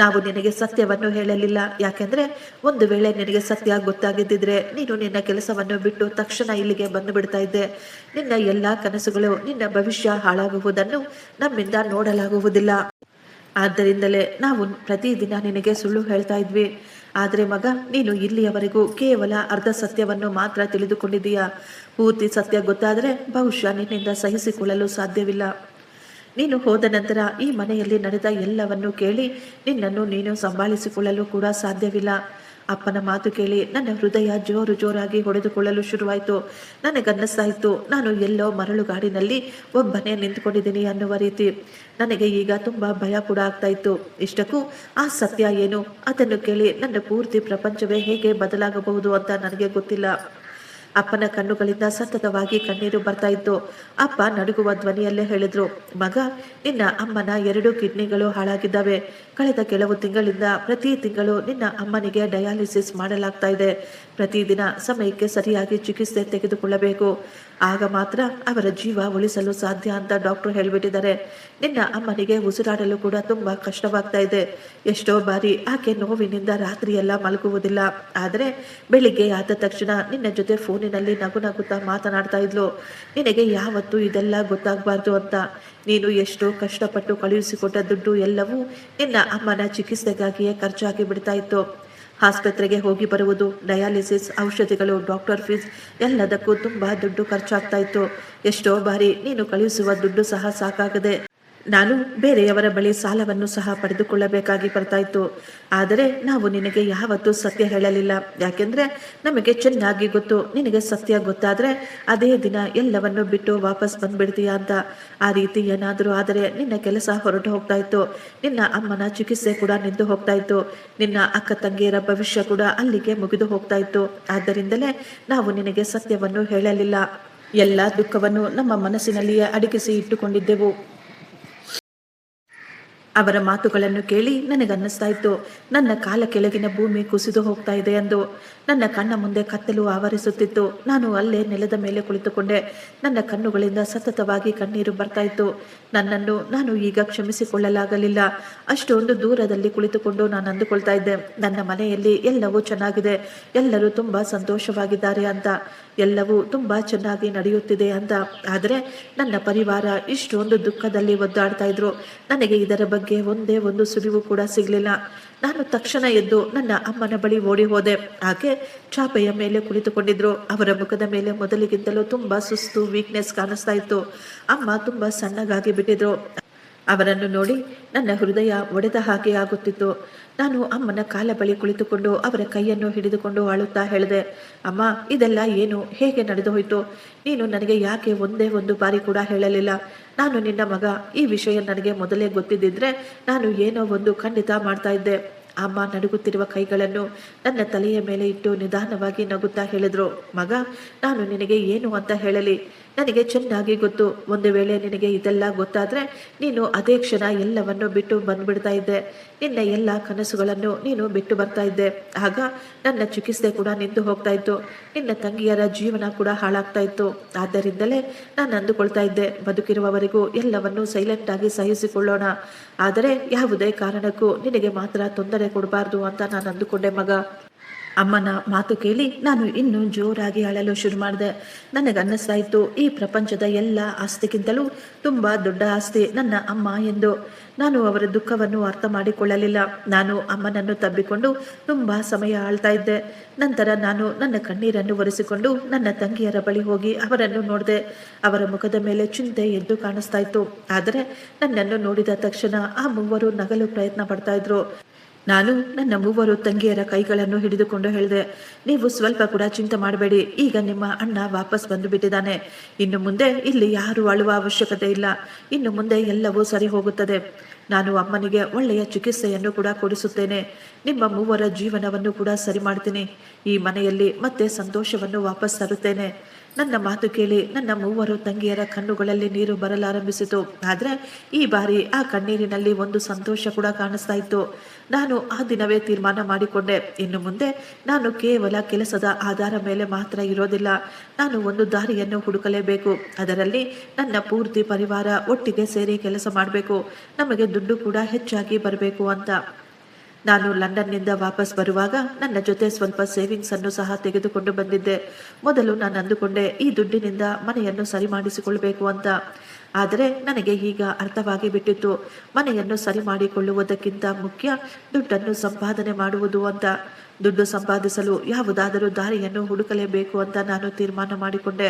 ನಾವು ನಿನಗೆ ಸತ್ಯವನ್ನು ಹೇಳಲಿಲ್ಲ, ಯಾಕೆಂದ್ರೆ ಒಂದು ವೇಳೆ ನಿನಗೆ ಸತ್ಯ ಗೊತ್ತಾಗಿದ್ದಿದ್ರೆ ನೀನು ನಿನ್ನ ಕೆಲಸವನ್ನು ಬಿಟ್ಟು ತಕ್ಷಣ ಇಲ್ಲಿಗೆ ಬಂದು ಬಿಡ್ತಾ ಇದ್ದೆ. ನಿನ್ನ ಎಲ್ಲ ಕನಸುಗಳು, ನಿನ್ನ ಭವಿಷ್ಯ ಹಾಳಾಗುವುದನ್ನು ನಮ್ಮಿಂದ ನೋಡಲಾಗುವುದಿಲ್ಲ. ಆದ್ದರಿಂದಲೇ ನಾವು ಪ್ರತಿದಿನ ನಿನಗೆ ಸುಳ್ಳು ಹೇಳ್ತಾ ಇದ್ವಿ. ಆದರೆ ಮಗ, ನೀನು ಇಲ್ಲಿಯವರೆಗೂ ಕೇವಲ ಅರ್ಧ ಸತ್ಯವನ್ನು ಮಾತ್ರ ತಿಳಿದುಕೊಂಡಿದ್ದೀಯಾ. ಪೂರ್ತಿ ಸತ್ಯ ಗೊತ್ತಾದರೆ ಬಹುಶಃ ನಿನ್ನಿಂದ ಸಹಿಸಿಕೊಳ್ಳಲು ಸಾಧ್ಯವಿಲ್ಲ. ನೀನು ಹೋದ ನಂತರ ಈ ಮನೆಯಲ್ಲಿ ನಡೆದ ಎಲ್ಲವನ್ನು ಕೇಳಿ ನಿನ್ನನ್ನು ನೀನು ಸಂಭಾಳಿಸಿಕೊಳ್ಳಲು ಕೂಡ ಸಾಧ್ಯವಿಲ್ಲ. ಅಪ್ಪನ ಮಾತು ಕೇಳಿ ನನ್ನ ಹೃದಯ ಜೋರು ಜೋರಾಗಿ ಹೊಡೆದುಕೊಳ್ಳಲು ಶುರುವಾಯಿತು. ನನಗನ್ನಿಸ್ತಾ ಇತ್ತು, ನಾನು ಎಲ್ಲೋ ಮರಳುಗಾಡಿನಲ್ಲಿ ಒಬ್ಬನೇ ನಿಂತುಕೊಂಡಿದ್ದೀನಿ ಅನ್ನುವ ರೀತಿ. ನನಗೆ ಈಗ ತುಂಬ ಭಯ ಕೂಡ ಆಗ್ತಾ ಇತ್ತು. ಇಷ್ಟಕ್ಕೂ ಆ ಸತ್ಯ ಏನು, ಅದನ್ನು ಕೇಳಿ ನನ್ನ ಪೂರ್ತಿ ಪ್ರಪಂಚವೇ ಹೇಗೆ ಬದಲಾಗಬಹುದು ಅಂತ ನನಗೆ ಗೊತ್ತಿಲ್ಲ. ಅಪ್ಪನ ಕಣ್ಣುಗಳಿಂದ ಸತತವಾಗಿ ಕಣ್ಣೀರು ಬರ್ತಾ ಇತ್ತು. ಅಪ್ಪ ನಡುಗುವ ಧ್ವನಿಯಲ್ಲೇ ಹೇಳಿದ್ರು, ಮಗ ನಿನ್ನ ಅಮ್ಮನ 2 ಕಿಡ್ನಿಗಳು ಹಾಳಾಗಿದ್ದಾವೆ. ಕಳೆದ ಕೆಲವು ತಿಂಗಳಿಂದ ಪ್ರತಿ ತಿಂಗಳು ನಿನ್ನ ಅಮ್ಮನಿಗೆ ಡಯಾಲಿಸಿಸ್ ಮಾಡಲಾಗ್ತಾ ಇದೆ. ಪ್ರತಿದಿನ ಸಮಯಕ್ಕೆ ಸರಿಯಾಗಿ ಚಿಕಿತ್ಸೆ ತೆಗೆದುಕೊಳ್ಳಬೇಕು, ಆಗ ಮಾತ್ರ ಅವರ ಜೀವ ಉಳಿಸಲು ಸಾಧ್ಯ ಅಂತ ಡಾಕ್ಟರ್ ಹೇಳ್ಬಿಟ್ಟಿದ್ದಾರೆ. ನಿನ್ನ ಅಮ್ಮನಿಗೆ ಉಸಿರಾಡಲು ಕೂಡ ತುಂಬಾ ಕಷ್ಟವಾಗ್ತಾ ಇದೆ. ಎಷ್ಟೋ ಬಾರಿ ಆಕೆ ನೋವಿನಿಂದ ರಾತ್ರಿ ಎಲ್ಲ ಮಲಗುವುದಿಲ್ಲ. ಆದರೆ ಬೆಳಿಗ್ಗೆ ಆದ ತಕ್ಷಣ ನಿನ್ನ ಜೊತೆ ಫೋನಿನಲ್ಲಿ ನಗು ನಗುತ್ತಾ ಮಾತನಾಡ್ತಾ ಇದ್ಲು. ನಿನಗೆ ಯಾವತ್ತೂ ಇದೆಲ್ಲ ಗೊತ್ತಾಗಬಾರ್ದು ಅಂತ. ನೀನು ಎಷ್ಟೋ ಕಷ್ಟಪಟ್ಟು ಕಳುಹಿಸಿಕೊಟ್ಟ ದುಡ್ಡು ಎಲ್ಲವೂ ನಿನ್ನ ಅಮ್ಮನ ಚಿಕಿತ್ಸೆಗಾಗಿಯೇ ಖರ್ಚಾಗಿ ಬಿಡ್ತಾ ಇತ್ತು. ಆಸ್ಪತ್ರೆಗೆ ಹೋಗಿ ಬರುವುದು, ಡಯಾಲಿಸಿಸ್, ಔಷಧಿಗಳು, ಡಾಕ್ಟರ್ ಫೀಸ್ ಎಲ್ಲದಕ್ಕೂ ತುಂಬ ದುಡ್ಡು ಖರ್ಚಾಗ್ತಾ ಇತ್ತು. ಎಷ್ಟೋ ಬಾರಿ ನೀನು ಕಳುಹಿಸುವ ದುಡ್ಡು ಸಹ ಸಾಕಾಗದೆ ನಾನು ಬೇರೆಯವರ ಬಳಿ ಸಾಲವನ್ನು ಸಹ ಪಡೆದುಕೊಳ್ಳಬೇಕಾಗಿ ಬರ್ತಾ ಇತ್ತು. ಆದರೆ ನಾವು ನಿನಗೆ ಯಾವತ್ತೂ ಸತ್ಯ ಹೇಳಲಿಲ್ಲ, ಯಾಕೆಂದರೆ ನಮಗೆ ಚೆನ್ನಾಗಿ ಗೊತ್ತು, ನಿನಗೆ ಸತ್ಯ ಗೊತ್ತಾದರೆ ಅದೇ ದಿನ ಎಲ್ಲವನ್ನು ಬಿಟ್ಟು ವಾಪಸ್ ಬಂದ್ಬಿಡ್ತೀಯಾ ಅಂತ. ಆ ರೀತಿ ಏನಾದರೂ ಆದರೆ ನಿನ್ನ ಕೆಲಸ ಹೊರಟು ಹೋಗ್ತಾ ಇತ್ತು. ನಿನ್ನ ಅಮ್ಮನ ಚಿಕಿತ್ಸೆ ಕೂಡ ನಿಂತು ಹೋಗ್ತಾ ಇತ್ತು. ನಿನ್ನ ಅಕ್ಕ ತಂಗಿಯರ ಭವಿಷ್ಯ ಕೂಡ ಅಲ್ಲಿಗೆ ಮುಗಿದು ಹೋಗ್ತಾ ಇತ್ತು. ಆದ್ದರಿಂದಲೇ ನಾವು ನಿನಗೆ ಸತ್ಯವನ್ನು ಹೇಳಲಿಲ್ಲ. ಎಲ್ಲ ದುಃಖವನ್ನು ನಮ್ಮ ಮನಸ್ಸಿನಲ್ಲಿಯೇ ಅಡಗಿಸಿ ಇಟ್ಟುಕೊಂಡಿದ್ದೆವು. ಅವರ ಮಾತುಗಳನ್ನು ಕೇಳಿ ನನಗನ್ನಿಸ್ತಾ ಇತ್ತು ನನ್ನ ಕಾಲ ಕೆಳಗಿನ ಭೂಮಿ ಕುಸಿದು ಹೋಗ್ತಾ ಇದೆ ಎಂದು. ನನ್ನ ಕಣ್ಣ ಮುಂದೆ ಕತ್ತಲು ಆವರಿಸುತ್ತಿತ್ತು. ನಾನು ಅಲ್ಲೇ ನೆಲದ ಮೇಲೆ ಕುಳಿತುಕೊಂಡೆ. ನನ್ನ ಕಣ್ಣುಗಳಿಂದ ಸತತವಾಗಿ ಕಣ್ಣೀರು ಬರ್ತಾ ಇತ್ತು. ನನ್ನನ್ನು ನಾನು ಈಗ ಕ್ಷಮಿಸಿಕೊಳ್ಳಲಾಗಲಿಲ್ಲ. ಅಷ್ಟೊಂದು ದೂರದಲ್ಲಿ ಕುಳಿತುಕೊಂಡು ನಾನು ಅಂದುಕೊಳ್ತಾ ಇದ್ದೆ, ನನ್ನ ಮನೆಯಲ್ಲಿ ಎಲ್ಲವೂ ಚೆನ್ನಾಗಿದೆ, ಎಲ್ಲರೂ ತುಂಬಾ ಸಂತೋಷವಾಗಿದ್ದಾರೆ ಅಂತ, ಎಲ್ಲವೂ ತುಂಬಾ ಚೆನ್ನಾಗಿ ನಡೆಯುತ್ತಿದೆ ಅಂತ. ಆದರೆ ನನ್ನ ಪರಿವಾರ ಇಷ್ಟೊಂದು ದುಃಖದಲ್ಲಿ ಒದ್ದಾಡ್ತಾ ಇದ್ರು. ನನಗೆ ಇದರ ಬಗ್ಗೆ ಒಂದೇ ಒಂದು ಸುಳಿವು ಕೂಡ ಸಿಗಲಿಲ್ಲ. ನಾನು ತಕ್ಷಣ ಎದ್ದು ನನ್ನ ಅಮ್ಮನ ಬಳಿ ಓಡಿ ಹೋದೆ. ಆಕೆ ಚಾಪೆಯ ಮೇಲೆ ಕುಳಿತುಕೊಂಡಿದ್ರು. ಅವರ ಮುಖದ ಮೇಲೆ ಮೊದಲಿಗಿಂತಲೂ ತುಂಬಾ ಸುಸ್ತು, ವೀಕ್ನೆಸ್ ಕಾಣಿಸ್ತಾ ಇತ್ತು. ಅಮ್ಮ ತುಂಬಾ ಸಣ್ಣಗಾಗಿ ಬಿಟ್ಟಿದ್ರು. ಅವರನ್ನು ನೋಡಿ ನನ್ನ ಹೃದಯ ಒಡೆದ ಹಾಗೆ ಆಗುತ್ತಿತ್ತು. ನಾನು ಅಮ್ಮನ ಕಾಲ ಬಳಿ ಕುಳಿತುಕೊಂಡು ಅವರ ಕೈಯನ್ನು ಹಿಡಿದುಕೊಂಡು ಅಳುತ್ತಾ ಹೇಳಿದೆ, ಅಮ್ಮ, ಇದೆಲ್ಲ ಏನು, ಹೇಗೆ ನಡೆದು ಹೋಯಿತು? ನೀನು ನನಗೆ ಯಾಕೆ ಒಂದೇ ಒಂದು ಬಾರಿ ಕೂಡ ಹೇಳಲಿಲ್ಲ? ನಾನು ನಿನ್ನ ಮಗ. ಈ ವಿಷಯ ನನಗೆ ಮೊದಲೇ ಗೊತ್ತಿದ್ದಿದ್ರೆ ನಾನು ಏನೋ ಒಂದು ಖಂಡಿತ ಮಾಡ್ತಾ ಇದ್ದೆ. ಅಮ್ಮ ನಡುಗುತ್ತಿರುವ ಕೈಗಳನ್ನು ನನ್ನ ತಲೆಯ ಮೇಲೆ ಇಟ್ಟು ನಿಧಾನವಾಗಿ ನಗುತ್ತಾ ಹೇಳಿದ್ರು, ಮಗ, ನಾನು ನಿನಗೆ ಏನು ಅಂತ ಹೇಳಲಿ? ನನಗೆ ಚೆನ್ನಾಗಿ ಗೊತ್ತು. ಒಂದು ವೇಳೆ ನಿನಗೆ ಇದೆಲ್ಲ ಗೊತ್ತಾದ್ರೆ ನೀನು ಅದೇ ಕ್ಷಣ ಎಲ್ಲವನ್ನು ಬಿಟ್ಟು ಬಂದ್ಬಿಡ್ತಾ ಇದ್ದೆ. ನಿನ್ನ ಎಲ್ಲ ಕನಸುಗಳನ್ನು ನೀನು ಬಿಟ್ಟು ಬರ್ತಾ ಇದ್ದೆ. ಆಗ ನನ್ನ ಚಿಕಿತ್ಸೆ ಕೂಡ ನಿಂತು ಹೋಗ್ತಾ ಇತ್ತು. ನಿನ್ನ ತಂಗಿಯರ ಜೀವನ ಕೂಡ ಹಾಳಾಗ್ತಾ ಇತ್ತು. ಆದ್ದರಿಂದಲೇ ನಾನು ಅಂದುಕೊಳ್ತಾ ಇದ್ದೆ, ಬದುಕಿರುವವರೆಗೂ ಎಲ್ಲವನ್ನು ಸೈಲೆಂಟ್ ಆಗಿ ಸಹಿಸಿಕೊಳ್ಳೋಣ. ಆದರೆ ಯಾವುದೇ ಕಾರಣಕ್ಕೂ ನಿನಗೆ ಮಾತ್ರ ತೊಂದರೆ ಕೊಡಬಾರ್ದು ಅಂತ ನಾನು ಅಂದುಕೊಂಡೆ ಮಗ. ಅಮ್ಮನ ಮಾತು ಕೇಳಿ ನಾನು ಇನ್ನೂ ಜೋರಾಗಿ ಅಳಲು ಶುರು ಮಾಡಿದೆ. ನನಗನ್ನಿಸ್ತಾ ಇತ್ತು, ಈ ಪ್ರಪಂಚದ ಎಲ್ಲ ಆಸ್ತಿಗಿಂತಲೂ ತುಂಬ ದೊಡ್ಡ ಆಸ್ತಿ ನನ್ನ ಅಮ್ಮ ಎಂದು. ನಾನು ಅವರ ದುಃಖವನ್ನು ಅರ್ಥ ಮಾಡಿಕೊಳ್ಳಲಿಲ್ಲ. ನಾನು ಅಮ್ಮನನ್ನು ತಬ್ಬಿಕೊಂಡು ತುಂಬ ಸಮಯ ಆಳ್ತಾ ಇದ್ದೆ. ನಂತರ ನಾನು ನನ್ನ ಕಣ್ಣೀರನ್ನು ಒರೆಸಿಕೊಂಡು ನನ್ನ ತಂಗಿಯರ ಬಳಿ ಹೋಗಿ ಅವರನ್ನು ನೋಡಿದೆ. ಅವರ ಮುಖದ ಮೇಲೆ ಚಿಂತೆ ಎದ್ದು ಕಾಣಿಸ್ತಾ ಇತ್ತು. ಆದರೆ ನನ್ನನ್ನು ನೋಡಿದ ತಕ್ಷಣ ಆ ಮೂವರು ನಗಲು ಪ್ರಯತ್ನ ಪಡ್ತಾ ಇದ್ರು. ನಾನು ನನ್ನ ಮೂವರು ತಂಗಿಯರ ಕೈಗಳನ್ನು ಹಿಡಿದುಕೊಂಡು ಹೇಳಿದೆ, ನೀವು ಸ್ವಲ್ಪ ಕೂಡ ಚಿಂತೆ ಮಾಡಬೇಡಿ. ಈಗ ನಿಮ್ಮ ಅಣ್ಣ ವಾಪಸ್ ಬಂದು ಬಿಟ್ಟಿದ್ದಾನೆ. ಇನ್ನು ಮುಂದೆ ಇಲ್ಲಿ ಯಾರು ಅಳುವ ಅವಶ್ಯಕತೆ ಇಲ್ಲ. ಇನ್ನು ಮುಂದೆ ಎಲ್ಲವೂ ಸರಿ ಹೋಗುತ್ತದೆ. ನಾನು ಅಮ್ಮನಿಗೆ ಒಳ್ಳೆಯ ಚಿಕಿತ್ಸೆಯನ್ನು ಕೂಡ ಕೊಡಿಸುತ್ತೇನೆ. ನಿಮ್ಮ ಮೂವರ ಜೀವನವನ್ನು ಕೂಡ ಸರಿ ಮಾಡ್ತೀನಿ. ಈ ಮನೆಯಲ್ಲಿ ಮತ್ತೆ ಸಂತೋಷವನ್ನು ವಾಪಸ್ ತರುತ್ತೇನೆ. ನನ್ನ ಮಾತು ಕೇಳಿ ನನ್ನ ಮೂವರು ತಂಗಿಯರ ಕಣ್ಣುಗಳಲ್ಲಿ ನೀರು ಬರಲಾರಂಭಿಸಿತು. ಆದರೆ ಈ ಬಾರಿ ಆ ಕಣ್ಣೀರಿನಲ್ಲಿ ಒಂದು ಸಂತೋಷ ಕೂಡ ಕಾಣಿಸ್ತಾ ಇತ್ತು. ನಾನು ಆ ದಿನವೇ ತೀರ್ಮಾನ ಮಾಡಿಕೊಂಡೆ, ಇನ್ನು ಮುಂದೆ ನಾನು ಕೇವಲ ಕೆಲಸದ ಆಧಾರ ಮೇಲೆ ಮಾತ್ರ ಇರೋದಿಲ್ಲ. ನಾನು ಒಂದು ದಾರಿಯನ್ನು ಹುಡುಕಲೇಬೇಕು. ಅದರಲ್ಲಿ ನನ್ನ ಪೂರ್ತಿ ಪರಿವಾರ ಒಟ್ಟಿಗೆ ಸೇರಿ ಕೆಲಸ ಮಾಡಬೇಕು. ನಮಗೆ ದುಡ್ಡು ಕೂಡ ಹೆಚ್ಚಾಗಿ ಬರಬೇಕು ಅಂತ. ನಾನು ಲಂಡನ್ನಿಂದ ವಾಪಸ್ ಬರುವಾಗ ನನ್ನ ಜೊತೆ ಸ್ವಲ್ಪ ಸೇವಿಂಗ್ಸ್ ಅನ್ನು ಸಹ ತೆಗೆದುಕೊಂಡು ಬಂದಿದ್ದೆ. ಮೊದಲು ನಾನು ಅಂದುಕೊಂಡೆ ಈ ದುಡ್ಡಿನಿಂದ ಮನೆಯನ್ನು ಸರಿ ಮಾಡಿಸಿಕೊಳ್ಬೇಕು ಅಂತ. ಆದರೆ ನನಗೆ ಈಗ ಅರ್ಥವಾಗಿ ಬಿಟ್ಟಿತ್ತು, ಮನೆಯನ್ನು ಸರಿ ಮಾಡಿಕೊಳ್ಳುವುದಕ್ಕಿಂತ ಮುಖ್ಯ ದುಡ್ಡನ್ನು ಸಂಪಾದನೆ ಮಾಡುವುದು ಅಂತ. ದುಡ್ಡು ಸಂಪಾದಿಸಲು ಯಾವುದಾದರೂ ದಾರಿಯನ್ನು ಹುಡುಕಲೇಬೇಕು ಅಂತ ನಾನು ತೀರ್ಮಾನ ಮಾಡಿಕೊಂಡೆ.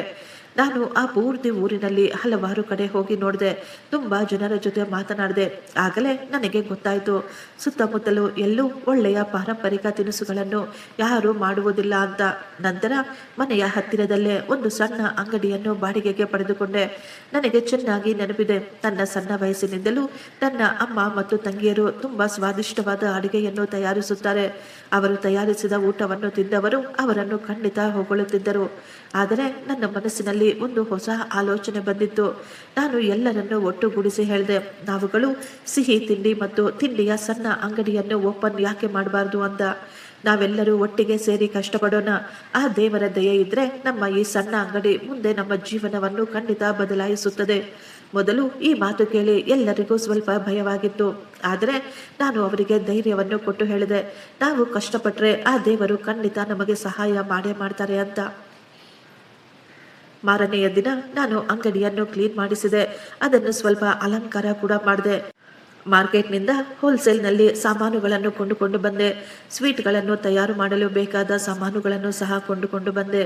ನಾನು ಆ ಪೂರ್ತಿ ಊರಿನಲ್ಲಿ ಹಲವಾರು ಕಡೆ ಹೋಗಿ ನೋಡಿದೆ. ತುಂಬ ಜನರ ಜೊತೆ ಮಾತನಾಡಿದೆ. ಆಗಲೇ ನನಗೆ ಗೊತ್ತಾಯಿತು, ಸುತ್ತಮುತ್ತಲೂ ಎಲ್ಲೂ ಒಳ್ಳೆಯ ಪಾರಂಪರಿಕ ತಿನಿಸುಗಳನ್ನು ಯಾರೂ ಮಾಡುವುದಿಲ್ಲ ಅಂತ. ನಂತರ ಮನೆಯ ಹತ್ತಿರದಲ್ಲೇ ಒಂದು ಸಣ್ಣ ಅಂಗಡಿಯನ್ನು ಬಾಡಿಗೆಗೆ ಪಡೆದುಕೊಂಡೆ. ನನಗೆ ಚೆನ್ನಾಗಿ ನೆನಪಿದೆ, ನನ್ನ ಸಣ್ಣ ವಯಸ್ಸಿನಿಂದಲೂ ನನ್ನ ಅಮ್ಮ ಮತ್ತು ತಂಗಿಯರು ತುಂಬ ಸ್ವಾದಿಷ್ಟವಾದ ಅಡುಗೆಯನ್ನು ತಯಾರಿಸುತ್ತಾರೆ. ಅವರು ತಯಾರಿಸಿದ ಊಟವನ್ನು ತಿಂದವರು ಅವರನ್ನು ಖಂಡಿತ ಹೊಗಳುತ್ತಿದ್ದರು. ಆದರೆ ನನ್ನ ಮನಸ್ಸಿನಲ್ಲಿ ಒಂದು ಹೊಸ ಆಲೋಚನೆ ಬಂದಿತ್ತು. ನಾನು ಎಲ್ಲರನ್ನೂ ಒಟ್ಟುಗೂಡಿಸಿ ಹೇಳಿದೆ, ನಾವುಗಳು ಸಿಹಿ ತಿಂಡಿ ಮತ್ತು ತಿಂಡಿಯ ಸಣ್ಣ ಅಂಗಡಿಯನ್ನು ಓಪನ್ ಯಾಕೆ ಮಾಡಬಾರ್ದು ಅಂತ. ನಾವೆಲ್ಲರೂ ಒಟ್ಟಿಗೆ ಸೇರಿ ಕಷ್ಟಪಡೋಣ. ಆ ದೇವರ ದಯೆ ಇದ್ರೆ ನಮ್ಮ ಈ ಸಣ್ಣ ಅಂಗಡಿ ಮುಂದೆ ನಮ್ಮ ಜೀವನವನ್ನು ಖಂಡಿತ ಬದಲಾಯಿಸುತ್ತದೆ. ಮೊದಲು ಈ ಮಾತು ಕೇಳಿ ಎಲ್ಲರಿಗೂ ಸ್ವಲ್ಪ ಭಯವಾಗಿತ್ತು. ಆದರೆ ನಾನು ಅವರಿಗೆ ಧೈರ್ಯವನ್ನು ಕೊಟ್ಟು ಹೇಳಿದೆ, ನಾವು ಕಷ್ಟಪಟ್ಟರೆ ಆ ದೇವರು ಖಂಡಿತ ನಮಗೆ ಸಹಾಯ ಮಾಡೇ ಮಾಡ್ತಾರೆ ಅಂತ. ಮಾರನೆಯ ದಿನ ನಾನು ಅಂಗಡಿಯನ್ನು ಕ್ಲೀನ್ ಮಾಡಿಸಿದೆ. ಅದನ್ನು ಸ್ವಲ್ಪ ಅಲಂಕಾರ ಕೂಡ ಮಾಡಿದೆ. ಮಾರ್ಕೆಟ್ನಿಂದ ಹೋಲ್ಸೇಲ್ನಲ್ಲಿ ಸಾಮಾನುಗಳನ್ನು ಕೊಂಡುಕೊಂಡು ಬಂದೆ. ಸ್ವೀಟ್ಗಳನ್ನು ತಯಾರು ಮಾಡಲು ಬೇಕಾದ ಸಾಮಾನುಗಳನ್ನು ಸಹ ಕೊಂಡುಕೊಂಡು ಬಂದೆ.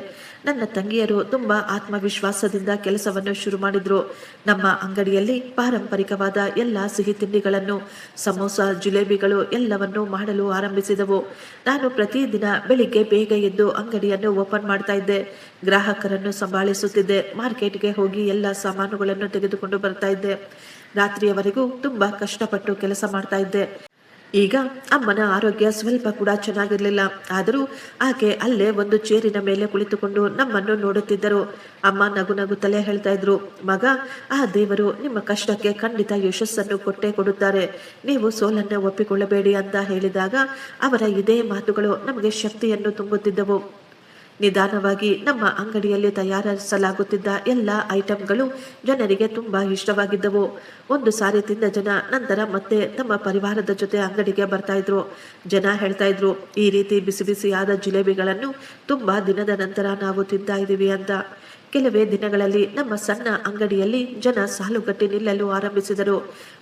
ನನ್ನ ತಂಗಿಯರು ತುಂಬ ಆತ್ಮವಿಶ್ವಾಸದಿಂದ ಕೆಲಸವನ್ನು ಶುರು ಮಾಡಿದ್ರು. ನಮ್ಮ ಅಂಗಡಿಯಲ್ಲಿ ಪಾರಂಪರಿಕವಾದ ಎಲ್ಲ ಸಿಹಿ ತಿಂಡಿಗಳನ್ನು, ಸಮೋಸ, ಜಿಲೇಬಿಗಳು ಎಲ್ಲವನ್ನೂ ಮಾಡಲು ಆರಂಭಿಸಿದವು. ನಾನು ಪ್ರತಿದಿನ ಬೆಳಿಗ್ಗೆ ಬೇಗ ಎದ್ದು ಅಂಗಡಿಯನ್ನು ಓಪನ್ ಮಾಡ್ತಾ ಇದ್ದೆ. ಗ್ರಾಹಕರನ್ನು ಸಂಭಾಳಿಸುತ್ತಿದ್ದೆ. ಮಾರ್ಕೆಟ್ಗೆ ಹೋಗಿ ಎಲ್ಲ ಸಾಮಾನುಗಳನ್ನು ತೆಗೆದುಕೊಂಡು ಬರ್ತಾ ಇದ್ದೆ. ರಾತ್ರಿಯವರೆಗೂ ತುಂಬ ಕಷ್ಟಪಟ್ಟು ಕೆಲಸ ಮಾಡ್ತಾ ಇದ್ದೆ. ಈಗ ಅಮ್ಮನ ಆರೋಗ್ಯ ಸ್ವಲ್ಪ ಕೂಡ ಚೆನ್ನಾಗಿರ್ಲಿಲ್ಲ. ಆದರೂ ಆಕೆ ಅಲ್ಲೇ ಒಂದು ಚೇರಿನ ಮೇಲೆ ಕುಳಿತುಕೊಂಡು ನಮ್ಮನ್ನು ನೋಡುತ್ತಿದ್ದರು. ಅಮ್ಮ ನಗು ನಗುತ್ತಲೇ ಹೇಳ್ತಾ ಇದ್ರು, ಮಗ, ಆ ದೇವರು ನಿಮ್ಮ ಕಷ್ಟಕ್ಕೆ ಖಂಡಿತ ಯಶಸ್ಸನ್ನು ಕೊಟ್ಟೇ ಕೊಡುತ್ತಾರೆ. ನೀವು ಸೋಲನ್ನು ಒಪ್ಪಿಕೊಳ್ಳಬೇಡಿ ಅಂತ ಹೇಳಿದಾಗ ಅವರ ಇದೇ ಮಾತುಗಳು ನಮಗೆ ಶಕ್ತಿಯನ್ನು ತುಂಬುತ್ತಿದ್ದವು. ನಿಧಾನವಾಗಿ ನಮ್ಮ ಅಂಗಡಿಯಲ್ಲಿ ತಯಾರಿಸಲಾಗುತ್ತಿದ್ದ ಎಲ್ಲ ಐಟಂಗಳು ಜನರಿಗೆ ತುಂಬಾ ಇಷ್ಟವಾಗಿದ್ದವು. ಒಂದು ಸಾರಿ ತಿಂದ ಜನ ನಂತರ ಮತ್ತೆ ತಮ್ಮ ಪರಿವಾರದ ಜೊತೆ ಅಂಗಡಿಗೆ ಬರ್ತಾ ಇದ್ರು. ಜನ ಹೇಳ್ತಾ ಇದ್ರು, ಈ ರೀತಿ ಬಿಸಿ ಬಿಸಿಯಾದ ಜಿಲೇಬಿಗಳನ್ನು ತುಂಬಾ ದಿನದ ನಂತರ ನಾವು ತಿಂತಾ ಇದ್ದೀವಿ ಅಂತ. ಕೆಲವೇ ದಿನಗಳಲ್ಲಿ ನಮ್ಮ ಸಣ್ಣ ಅಂಗಡಿಯಲ್ಲಿ ಜನ ಸಾಲುಗಟ್ಟಿ ನಿಲ್ಲಲು ಆರಂಭಿಸಿದರು.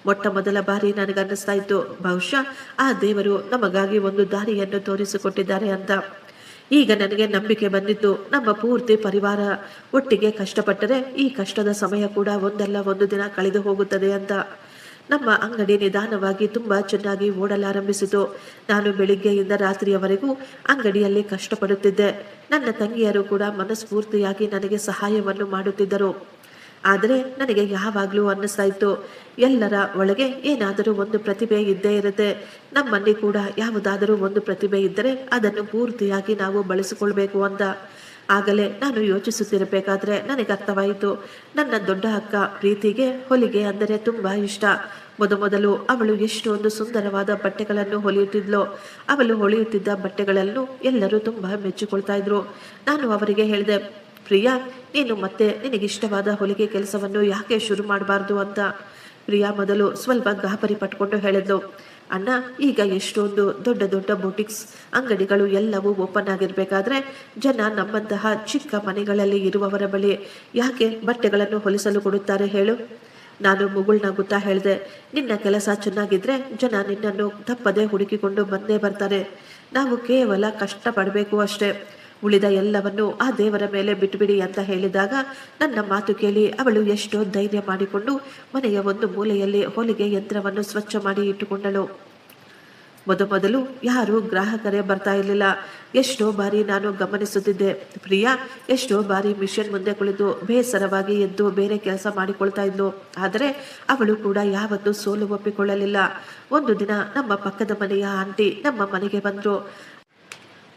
ಮೊಟ್ಟ ಮೊದಲ ಬಾರಿ ನನಗನ್ನಿಸ್ತಾ ಇತ್ತು, ಬಹುಶಃ ಆ ದೇವರು ನಮಗಾಗಿ ಒಂದು ದಾರಿಯನ್ನು ತೋರಿಸಿಕೊಟ್ಟಿದ್ದಾರೆ ಅಂತ. ಈಗ ನನಗೆ ನಂಬಿಕೆ ಬಂದಿತ್ತು, ನಮ್ಮ ಪೂರ್ತಿ ಪರಿವಾರ ಒಟ್ಟಿಗೆ ಕಷ್ಟಪಟ್ಟರೆ ಈ ಕಷ್ಟದ ಸಮಯ ಕೂಡ ಒಂದಲ್ಲ ಒಂದು ದಿನ ಕಳೆದು ಹೋಗುತ್ತದೆ ಅಂತ. ನಮ್ಮ ಅಂಗಡಿ ನಿಧಾನವಾಗಿ ತುಂಬಾ ಚೆನ್ನಾಗಿ ಓಡಲಾರಂಭಿಸಿತು. ನಾನು ಬೆಳಿಗ್ಗೆಯಿಂದ ರಾತ್ರಿಯವರೆಗೂ ಅಂಗಡಿಯಲ್ಲಿ ಕಷ್ಟಪಡುತ್ತಿದ್ದೆ. ನನ್ನ ತಂಗಿಯರು ಕೂಡ ಮನಸ್ಫೂರ್ತಿಯಾಗಿ ನನಗೆ ಸಹಾಯವನ್ನು ಮಾಡುತ್ತಿದ್ದರು. ಆದರೆ ನನಗೆ ಯಾವಾಗಲೂ ಅನ್ನಿಸ್ತಾ ಇತ್ತು, ಎಲ್ಲರ ಒಳಗೆ ಏನಾದರೂ ಒಂದು ಪ್ರತಿಭೆ ಇದ್ದೇ ಇರುತ್ತೆ. ನಮ್ಮಲ್ಲಿ ಕೂಡ ಯಾವುದಾದರೂ ಒಂದು ಪ್ರತಿಭೆ ಇದ್ದರೆ ಅದನ್ನು ಪೂರ್ತಿಯಾಗಿ ನಾವು ಬಳಸಿಕೊಳ್ಬೇಕು ಅಂತ. ಆಗಲೇ ನಾನು ಯೋಚಿಸುತ್ತಿರಬೇಕಾದ್ರೆ ನನಗೆ ಅರ್ಥವಾಯಿತು, ನನ್ನ ದೊಡ್ಡ ಅಕ್ಕ ಪ್ರೀತಿಗೆ ಹೊಲಿಗೆ ಅಂದರೆ ತುಂಬ ಇಷ್ಟ. ಮೊದಲು ಅವಳು ಎಷ್ಟೊಂದು ಸುಂದರವಾದ ಬಟ್ಟೆಗಳನ್ನು ಹೊಲಿಯುತ್ತಿದ್ಲು. ಅವಳು ಹೊಲಿಯುತ್ತಿದ್ದ ಬಟ್ಟೆಗಳನ್ನು ಎಲ್ಲರೂ ತುಂಬ ಮೆಚ್ಚಿಕೊಳ್ತಾ ಇದ್ರು. ನಾನು ಅವರಿಗೆ ಹೇಳಿದೆ, ಪ್ರಿಯಾ, ನೀನು ಮತ್ತೆ ನಿನಗಿಷ್ಟವಾದ ಹೊಲಿಗೆ ಕೆಲಸವನ್ನು ಯಾಕೆ ಶುರು ಮಾಡಬಾರ್ದು ಅಂತ. ಪ್ರಿಯಾ ಮೊದಲು ಸ್ವಲ್ಪ ಗಾಬರಿ ಪಟ್ಕೊಂಡು ಹೇಳಿದ್ಲು, ಅಣ್ಣ, ಈಗ ಎಷ್ಟೊಂದು ದೊಡ್ಡ ದೊಡ್ಡ ಬೊಟಿಕ್ಸ್ ಅಂಗಡಿಗಳು ಎಲ್ಲವೂ ಓಪನ್ ಆಗಿರ್ಬೇಕಾದ್ರೆ ಜನ ನಮ್ಮಂತಹ ಚಿಕ್ಕ ಮನೆಗಳಲ್ಲಿ ಇರುವವರ ಬಳಿ ಯಾಕೆ ಬಟ್ಟೆಗಳನ್ನು ಹೊಲಿಸಲು ಕೊಡುತ್ತಾರೆ ಹೇಳು. ನಾನು ಮುಗುಳ್ನಗುತ್ತಾ ಹೇಳಿದೆ, ನಿನ್ನ ಕೆಲಸ ಚೆನ್ನಾಗಿದ್ರೆ ಜನ ನಿನ್ನನ್ನು ತಪ್ಪದೆ ಹುಡುಕಿಕೊಂಡು ಬಂದೇ ಬರ್ತಾರೆ. ನಾವು ಕೇವಲ ಕಷ್ಟಪಡಬೇಕು ಅಷ್ಟೇ. ಉಳಿದ ಎಲ್ಲವನ್ನು ಆ ದೇವರ ಮೇಲೆ ಬಿಟ್ಟುಬಿಡಿ ಅಂತ ಹೇಳಿದಾಗ ನನ್ನ ಮಾತು ಕೇಳಿ ಅವಳು ಎಷ್ಟೋ ಧೈರ್ಯ ಮಾಡಿಕೊಂಡು ಮನೆಯ ಒಂದು ಮೂಲೆಯಲ್ಲಿ ಹೊಲಿಗೆ ಯಂತ್ರವನ್ನು ಸ್ವಚ್ಛ ಮಾಡಿ ಇಟ್ಟುಕೊಂಡಳು. ಮೊದಲು ಯಾರು ಗ್ರಾಹಕರೇ ಬರ್ತಾ ಇರಲಿಲ್ಲ. ಎಷ್ಟೋ ಬಾರಿ ನಾನು ಗಮನಿಸುತ್ತಿದ್ದೆ, ಪ್ರಿಯಾ ಎಷ್ಟೋ ಬಾರಿ ಮಿಷನ್ ಮುಂದೆ ಕುಳಿತು ಬೇಸರವಾಗಿ ಎದ್ದು ಬೇರೆ ಕೆಲಸ ಮಾಡಿಕೊಳ್ತಾ ಇದ್ಲು. ಆದರೆ ಅವಳು ಕೂಡ ಯಾವತ್ತೂ ಸೋಲು ಒಪ್ಪಿಕೊಳ್ಳಲಿಲ್ಲ. ಒಂದು ದಿನ ನಮ್ಮ ಪಕ್ಕದ ಮನೆಯ ಆಂಟಿ ನಮ್ಮ ಮನೆಗೆ ಬಂದರು.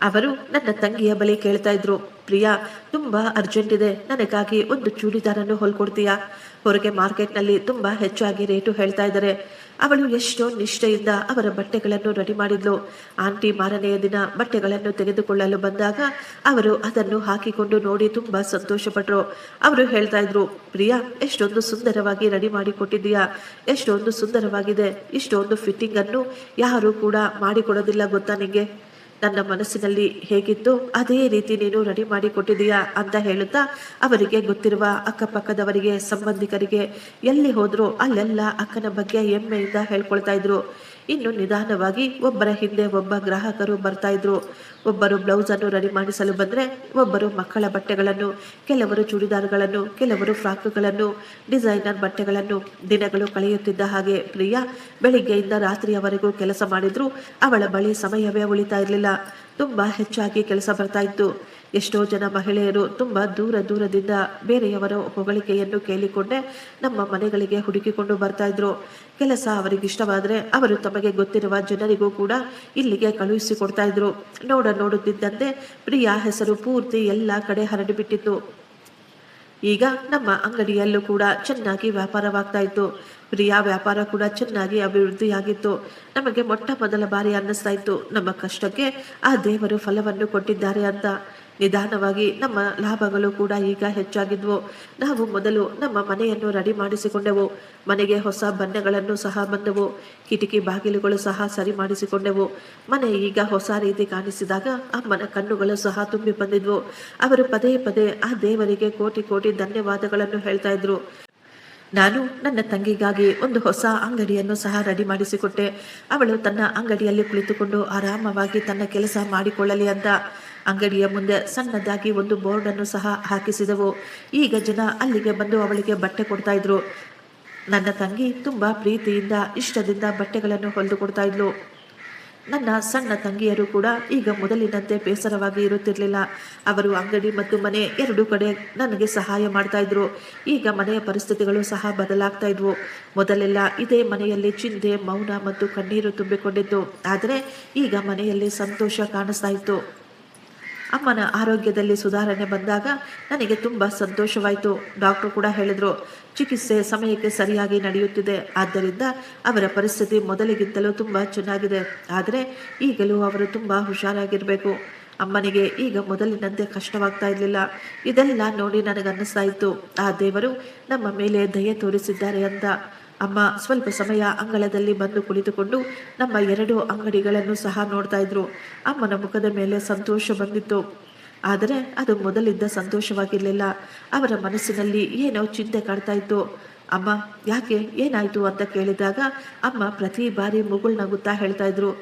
ಅವರು ನನ್ನ ತಂಗಿಯ ಬಳಿ ಕೇಳ್ತಾ ಇದ್ರು, ಪ್ರಿಯಾ, ತುಂಬಾ ಅರ್ಜೆಂಟ್ ಇದೆ, ನನಗಾಗಿ ಒಂದು ಚೂಡಿದಾರನ್ನು ಹೊಲ್ಕೊಡ್ತೀಯಾ? ಹೊರಗೆ ಮಾರ್ಕೆಟ್ನಲ್ಲಿ ತುಂಬಾ ಹೆಚ್ಚಾಗಿ ರೇಟು ಹೇಳ್ತಾ ಇದ್ದಾರೆ. ಅವಳು ಎಷ್ಟೋ ನಿಷ್ಠೆಯಿಂದ ಅವರ ಬಟ್ಟೆಗಳನ್ನು ರೆಡಿ ಮಾಡಿದ್ಲು. ಆಂಟಿ ಮಾರನೆಯ ದಿನ ಬಟ್ಟೆಗಳನ್ನು ತೆಗೆದುಕೊಳ್ಳಲು ಬಂದಾಗ ಅವರು ಅದನ್ನು ಹಾಕಿಕೊಂಡು ನೋಡಿ ತುಂಬಾ ಸಂತೋಷಪಟ್ರು. ಅವರು ಹೇಳ್ತಾ ಇದ್ರು, ಪ್ರಿಯಾ, ಎಷ್ಟೊಂದು ಸುಂದರವಾಗಿ ರೆಡಿ ಮಾಡಿ ಕೊಟ್ಟಿದ್ದೀಯಾ, ಎಷ್ಟೊಂದು ಸುಂದರವಾಗಿದೆ. ಇಷ್ಟೊಂದು ಫಿಟ್ಟಿಂಗ್ ಅನ್ನು ಯಾರು ಕೂಡ ಮಾಡಿಕೊಡೋದಿಲ್ಲ ಗೊತ್ತಾ ನಿಂಗೆ. ನನ್ನ ಮನಸ್ಸಿನಲ್ಲಿ ಹೇಗಿತ್ತು ಅದೇ ರೀತಿ ನೀನು ರೆಡಿ ಮಾಡಿ ಕೊಟ್ಟಿದೀಯಾ ಅಂತ ಹೇಳುತ್ತಾ ಅವರಿಗೆ ಗೊತ್ತಿರುವ ಅಕ್ಕಪಕ್ಕದವರಿಗೆ, ಸಂಬಂಧಿಕರಿಗೆ ಎಲ್ಲಿ ಹೋದ್ರು ಅಲ್ಲೆಲ್ಲ ಅಕ್ಕನ ಬಗ್ಗೆ ಹೆಮ್ಮೆಯಿಂದ ಹೇಳ್ಕೊಳ್ತಾ ಇದ್ರು. ಇನ್ನು ನಿಧಾನವಾಗಿ ಒಬ್ಬರ ಹಿಂದೆ ಒಬ್ಬ ಗ್ರಾಹಕರು ಬರ್ತಾ ಇದ್ರು. ಒಬ್ಬರು ಬ್ಲೌಸ್ ಅನ್ನು ರೆಡಿ ಮಾಡಿಸಲು ಬಂದ್ರೆ, ಒಬ್ಬರು ಮಕ್ಕಳ ಬಟ್ಟೆಗಳನ್ನು, ಕೆಲವರು ಚೂಡಿದಾರ್ಗಳನ್ನು, ಕೆಲವರು ಫ್ರಾಕ್ಗಳನ್ನು, ಡಿಸೈನರ್ ಬಟ್ಟೆಗಳನ್ನು. ದಿನಗಳು ಕಳೆಯುತ್ತಿದ್ದ ಹಾಗೆ ಪ್ರಿಯಾ ಬೆಳಿಗ್ಗೆಯಿಂದ ರಾತ್ರಿಯವರೆಗೂ ಕೆಲಸ ಮಾಡಿದ್ರು ಅವಳ ಬಳಿ ಸಮಯವೇ ಉಳಿತಾ ಇರಲಿಲ್ಲ. ತುಂಬಾ ಹೆಚ್ಚಾಗಿ ಕೆಲಸ ಬರ್ತಾ ಇತ್ತು. ಎಷ್ಟೋ ಜನ ಮಹಿಳೆಯರು ತುಂಬಾ ದೂರದಿಂದ ಬೇರೆಯವರ ಹೊಗಳಿಕೆಯನ್ನು ಕೇಳಿಕೊಂಡೇ ನಮ್ಮ ಮನೆಗಳಿಗೆ ಹುಡುಕಿಕೊಂಡು ಬರ್ತಾ ಇದ್ರು. ಕೆಲಸ ಅವರಿಗಿಷ್ಟವಾದರೆ ಅವರು ತಮಗೆ ಗೊತ್ತಿರುವ ಜನರಿಗೂ ಕೂಡ ಇಲ್ಲಿಗೆ ಕಳುಹಿಸಿಕೊಡ್ತಾ ಇದ್ರು. ನೋಡುತ್ತಿದ್ದಂತೆ ಪ್ರಿಯಾ ಹೆಸರು ಪೂರ್ತಿ ಎಲ್ಲ ಕಡೆ ಹರಡಿಬಿಟ್ಟಿತ್ತು. ಈಗ ನಮ್ಮ ಅಂಗಡಿಯಲ್ಲೂ ಕೂಡ ಚೆನ್ನಾಗಿ ವ್ಯಾಪಾರವಾಗ್ತಾ ಇತ್ತು. ಪ್ರಿಯಾ ವ್ಯಾಪಾರ ಕೂಡ ಚೆನ್ನಾಗಿ ಅಭಿವೃದ್ಧಿಯಾಗಿತ್ತು. ನಮಗೆ ಮೊಟ್ಟ ಮೊದಲ ಬಾರಿ ಅನ್ನಿಸ್ತಾ ಇತ್ತು, ನಮ್ಮ ಕಷ್ಟಕ್ಕೆ ಆ ದೇವರು ಫಲವನ್ನು ಕೊಟ್ಟಿದ್ದಾರೆ ಅಂತ. ನಿಧಾನವಾಗಿ ನಮ್ಮ ಲಾಭಗಳು ಕೂಡ ಈಗ ಹೆಚ್ಚಾಗಿದ್ವು. ನಾವು ಮೊದಲು ನಮ್ಮ ಮನೆಯನ್ನು ರೆಡಿ ಮಾಡಿಸಿಕೊಂಡೆವು. ಮನೆಗೆ ಹೊಸ ಬಣ್ಣಗಳನ್ನು ಸಹ ಬಂದವು. ಕಿಟಕಿ ಬಾಗಿಲುಗಳು ಸಹ ಸರಿ ಮಾಡಿಸಿಕೊಂಡೆವು. ಮನೆ ಈಗ ಹೊಸ ರೀತಿ ಕಾಣಿಸಿದಾಗ ಅಮ್ಮನ ಕಣ್ಣುಗಳು ಸಹ ತುಂಬಿ ಬಂದಿದ್ವು. ಅವರು ಪದೇ ಪದೇ ಆ ದೇವರಿಗೆ ಕೋಟಿ ಕೋಟಿ ಧನ್ಯವಾದಗಳನ್ನು ಹೇಳ್ತಾ ಇದ್ರು. ನಾನು ನನ್ನ ತಂಗಿಗಾಗಿ ಒಂದು ಹೊಸ ಅಂಗಡಿಯನ್ನು ಸಹ ರೆಡಿ ಮಾಡಿಸಿಕೊಟ್ಟೆ. ಅವಳು ತನ್ನ ಅಂಗಡಿಯಲ್ಲಿ ಕುಳಿತುಕೊಂಡು ಆರಾಮವಾಗಿ ತನ್ನ ಕೆಲಸ ಮಾಡಿಕೊಳ್ಳಲಿ ಅಂತ ಅಂಗಡಿಯ ಮುಂದೆ ಸಣ್ಣದಾಗಿ ಒಂದು ಬೋರ್ಡನ್ನು ಸಹ ಹಾಕಿಸಿದೆವು. ಈಗ ಜನ ಅಲ್ಲಿಗೆ ಬಂದು ಅವಳಿಗೆ ಬಟ್ಟೆ ಕೊಡ್ತಾ ಇದ್ರು. ನನ್ನ ತಂಗಿ ತುಂಬಾ ಪ್ರೀತಿಯಿಂದ ಇಷ್ಟದಿಂದ ಬಟ್ಟೆಗಳನ್ನು ಹೊಲಿದು ಕೊಡ್ತಾ ಇದ್ಲು. ನನ್ನ ಸಣ್ಣ ತಂಗಿಯರು ಕೂಡ ಈಗ ಮೊದಲಿನಂತೆ ಬೇಸರವಾಗಿ ಇರುತ್ತಿರಲಿಲ್ಲ. ಅವರು ಅಂಗಡಿ ಮತ್ತು ಮನೆ ಎರಡೂ ಕಡೆ ನನಗೆ ಸಹಾಯ ಮಾಡ್ತಾ ಇದ್ರು. ಈಗ ಮನೆಯ ಪರಿಸ್ಥಿತಿಗಳು ಸಹ ಬದಲಾಗ್ತಾ ಇದ್ವು. ಮೊದಲೆಲ್ಲ ಇದೇ ಮನೆಯಲ್ಲಿ ಚಿಂತೆ, ಮೌನ ಮತ್ತು ಕಣ್ಣೀರು ತುಂಬಿಕೊಂಡಿತ್ತು. ಆದರೆ ಈಗ ಮನೆಯಲ್ಲಿ ಸಂತೋಷ ಕಾಣಿಸ್ತಾ ಇತ್ತು. ಅಮ್ಮನ ಆರೋಗ್ಯದಲ್ಲಿ ಸುಧಾರಣೆ ಬಂದಾಗ ನನಗೆ ತುಂಬ ಸಂತೋಷವಾಯಿತು. ಡಾಕ್ಟರ್ ಕೂಡ ಹೇಳಿದರು, ಚಿಕಿತ್ಸೆ ಸಮಯಕ್ಕೆ ಸರಿಯಾಗಿ ನಡೆಯುತ್ತಿದೆ, ಆದ್ದರಿಂದ ಅವರ ಪರಿಸ್ಥಿತಿ ಮೊದಲಿಗಿಂತಲೂ ತುಂಬ ಚೆನ್ನಾಗಿದೆ. ಆದರೆ ಈಗಲೂ ಅವರು ತುಂಬ ಹುಷಾರಾಗಿರಬೇಕು. ಅಮ್ಮನಿಗೆ ಈಗ ಮೊದಲಿನಂತೆ ಕಷ್ಟವಾಗ್ತಾ ಇರಲಿಲ್ಲ. ಇದೆಲ್ಲ ನೋಡಿ ನನಗನ್ನಿಸ್ತಾ ಇತ್ತು, ಆ ದೇವರು ನಮ್ಮ ಮೇಲೆ ದಯೆ ತೋರಿಸಿದ್ದಾರೆ ಅಂತ. ಅಮ್ಮ ಸ್ವಲ್ಪ ಸಮಯ ಅಂಗಳದಲ್ಲಿ ಬಂದು ಕುಳಿತುಕೊಂಡು ನಮ್ಮ ಎರಡು ಅಂಗಡಿಗಳನ್ನು ಸಹ ನೋಡ್ತಾ ಇದ್ರು. ಅಮ್ಮನ ಮುಖದ ಮೇಲೆ ಸಂತೋಷ ಬಂದಿತ್ತು, ಆದರೆ ಅದು ಮೊದಲಿದ್ದ ಸಂತೋಷವಾಗಿರಲಿಲ್ಲ. ಅವರ ಮನಸ್ಸಿನಲ್ಲಿ ಏನೋ ಚಿಂತೆ ಕಾಡ್ತಾ ಇತ್ತು. ಅಮ್ಮ ಯಾಕೆ, ಏನಾಯ್ತು ಅಂತ ಕೇಳಿದಾಗ ಅಮ್ಮ ಪ್ರತಿ ಬಾರಿ ಮುಗುಳ್ನಗುತ್ತಾ ಹೇಳ್ತಾ ಇದ್ರು,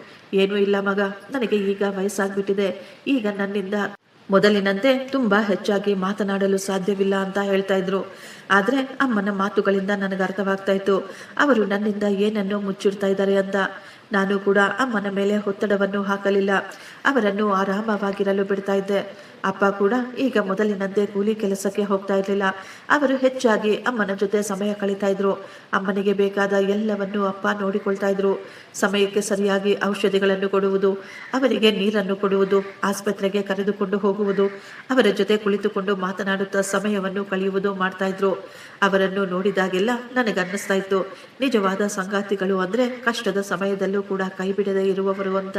ಏನೂ ಇಲ್ಲ ಮಗ, ನನಗೆ ಈಗ ವಯಸ್ಸಾಗ್ಬಿಟ್ಟಿದೆ, ಈಗ ನನ್ನಿಂದ ಮೊದಲಿನಂತೆ ತುಂಬ ಹೆಚ್ಚಾಗಿ ಮಾತನಾಡಲು ಸಾಧ್ಯವಿಲ್ಲ ಅಂತ ಹೇಳ್ತಾ ಇದ್ರು. ಆದರೆ ಅಮ್ಮನ ಮಾತುಗಳಿಂದ ನನಗೆ ಅರ್ಥವಾಗ್ತಾ ಇತ್ತು, ಅವರು ನನ್ನಿಂದ ಏನನ್ನೋ ಮುಚ್ಚಿಡ್ತಾ ಇದ್ದಾರೆ ಅಂತ. ನಾನು ಕೂಡ ಅಮ್ಮನ ಮೇಲೆ ಒತ್ತಡವನ್ನು ಹಾಕಲಿಲ್ಲ, ಅವರನ್ನು ಆರಾಮವಾಗಿರಲು ಬಿಡ್ತಾ ಇದ್ದೆ. ಅಪ್ಪ ಕೂಡ ಈಗ ಮೊದಲಿನಂತೆ ಕೂಲಿ ಕೆಲಸಕ್ಕೆ ಹೋಗ್ತಾ ಇರಲಿಲ್ಲ. ಅವರು ಹೆಚ್ಚಾಗಿ ಅಮ್ಮನ ಜೊತೆ ಸಮಯ ಕಳೀತಾ ಇದ್ರು. ಅಮ್ಮನಿಗೆ ಬೇಕಾದ ಎಲ್ಲವನ್ನೂ ಅಪ್ಪ ನೋಡಿಕೊಳ್ತಾ ಇದ್ರು. ಸಮಯಕ್ಕೆ ಸರಿಯಾಗಿ ಔಷಧಿಗಳನ್ನು ಕೊಡುವುದು, ಅವರಿಗೆ ನೀರನ್ನು ಕೊಡುವುದು, ಆಸ್ಪತ್ರೆಗೆ ಕರೆದುಕೊಂಡು ಹೋಗುವುದು, ಅವರ ಜೊತೆ ಕುಳಿತುಕೊಂಡು ಮಾತನಾಡುತ್ತಾ ಸಮಯವನ್ನು ಕಳೆಯುವುದು ಮಾಡ್ತಾ ಇದ್ರು. ಅವರನ್ನು ನೋಡಿದಾಗೆಲ್ಲ ನನಗನ್ನಿಸ್ತಾ ಇತ್ತು, ನಿಜವಾದ ಸಂಗಾತಿಗಳು ಅಂದರೆ ಕಷ್ಟದ ಸಮಯದಲ್ಲೂ ಕೂಡ ಕೈ ಬಿಡದೇ ಇರುವವರು ಅಂತ.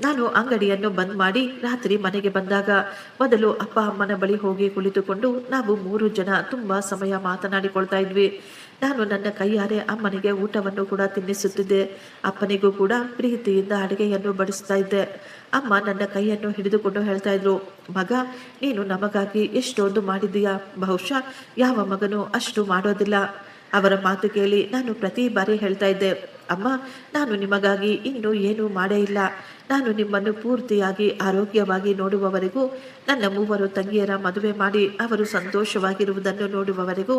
ನಾನು ಅಂಗಡಿಯನ್ನು ಬಂದ್ ಮಾಡಿ ರಾತ್ರಿ ಮನೆಗೆ ಬಂದಾಗ ಮೊದಲು ಅಪ್ಪ ಅಮ್ಮನ ಬಳಿ ಹೋಗಿ ಕುಳಿತುಕೊಂಡು ನಾವು 3 ಜನ ತುಂಬ ಸಮಯ ಮಾತನಾಡಿಕೊಳ್ತಾ ಇದ್ವಿ. ನಾನು ನನ್ನ ಕೈಯಾರೆ ಅಮ್ಮನಿಗೆ ಊಟವನ್ನು ಕೂಡ ತಿನ್ನಿಸುತ್ತಿದ್ದೆ. ಅಪ್ಪನಿಗೂ ಕೂಡ ಪ್ರೀತಿಯಿಂದ ಅಡುಗೆಯನ್ನು ಬಡಿಸ್ತಾ ಇದ್ದೆ. ಅಮ್ಮ ನನ್ನ ಕೈಯನ್ನು ಹಿಡಿದುಕೊಂಡು ಹೇಳ್ತಾ ಇದ್ರು, ಮಗ, ನೀನು ನಮಗಾಗಿ ಎಷ್ಟೊಂದು ಮಾಡಿದ್ದೀಯಾ, ಬಹುಶಃ ಯಾವ ಮಗನೂ ಅಷ್ಟು ಮಾಡೋದಿಲ್ಲ. ಅವರ ಮಾತು ಕೇಳಿ ನಾನು ಪ್ರತಿ ಬಾರಿ ಹೇಳ್ತಾ ಇದ್ದೆ, ಅಮ್ಮ, ನಾನು ನಿಮಗಾಗಿ ಇನ್ನೂ ಏನೂ ಮಾಡೇ ಇಲ್ಲ. ನಾನು ನಿಮ್ಮನ್ನು ಪೂರ್ತಿಯಾಗಿ ಆರೋಗ್ಯವಾಗಿ ನೋಡುವವರೆಗೂ, ನನ್ನ 3 ತಂಗಿಯರ ಮದುವೆ ಮಾಡಿ ಅವರು ಸಂತೋಷವಾಗಿರುವುದನ್ನು ನೋಡುವವರೆಗೂ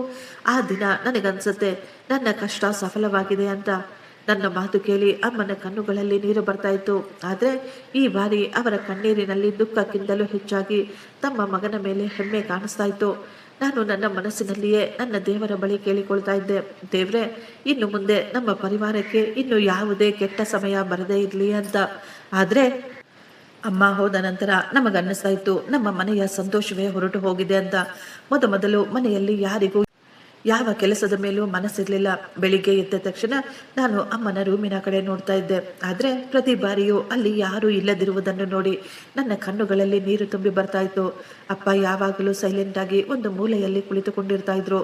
ಆ ದಿನ ನನಗನ್ಸುತ್ತೆ ನನ್ನ ಕಷ್ಟ ಸಫಲವಾಗಿದೆ ಅಂತ. ನನ್ನ ಮಾತು ಕೇಳಿ ಅಮ್ಮನ ಕಣ್ಣುಗಳಲ್ಲಿ ನೀರು ಬರ್ತಾ ಇತ್ತು. ಆದರೆ ಈ ಬಾರಿ ಅವರ ಕಣ್ಣೀರಿನಲ್ಲಿ ದುಃಖಕ್ಕಿಂತಲೂ ಹೆಚ್ಚಾಗಿ ತಮ್ಮ ಮಗನ ಮೇಲೆ ಹೆಮ್ಮೆ ಕಾಣಿಸ್ತಾ ಇತ್ತು. ನಾನು ನನ್ನ ಮನಸ್ಸಿನಲ್ಲಿಯೇ ನನ್ನ ದೇವರ ಬಳಿ ಕೇಳಿಕೊಳ್ತಾ ಇದ್ದೆ, ದೇವ್ರೆ, ಇನ್ನು ಮುಂದೆ ನಮ್ಮ ಪರಿವಾರಕ್ಕೆ ಇನ್ನು ಯಾವುದೇ ಕೆಟ್ಟ ಸಮಯ ಬರದೇ ಇರಲಿ ಅಂತ. ಆದರೆ ಅಮ್ಮ ಹೋದ ನಂತರ ನಮಗನ್ನಿಸ್ತಾ ಇತ್ತು ನಮ್ಮ ಮನೆಯ ಸಂತೋಷವೇ ಹೊರಟು ಹೋಗಿದೆ ಅಂತ. ಮೊದಲು ಮನೆಯಲ್ಲಿ ಯಾರಿಗೂ ಯಾವ ಕೆಲಸದ ಮೇಲೂ ಮನಸ್ಸಿರಲಿಲ್ಲ. ಬೆಳಿಗ್ಗೆ ಎದ್ದ ತಕ್ಷಣ ನಾನು ಅಮ್ಮನ ರೂಮಿನ ಕಡೆ ನೋಡ್ತಾ ಇದ್ದೆ. ಆದರೆ ಪ್ರತಿ ಬಾರಿಯೂ ಅಲ್ಲಿ ಯಾರೂ ಇಲ್ಲದಿರುವುದನ್ನು ನೋಡಿ ನನ್ನ ಕಣ್ಣುಗಳಲ್ಲಿ ನೀರು ತುಂಬಿ ಬರ್ತಾ ಇತ್ತು. ಅಪ್ಪ ಯಾವಾಗಲೂ ಸೈಲೆಂಟ್ ಆಗಿ ಒಂದು ಮೂಲೆಯಲ್ಲಿ ಕುಳಿತುಕೊಂಡಿರ್ತಾ ಇದ್ರು.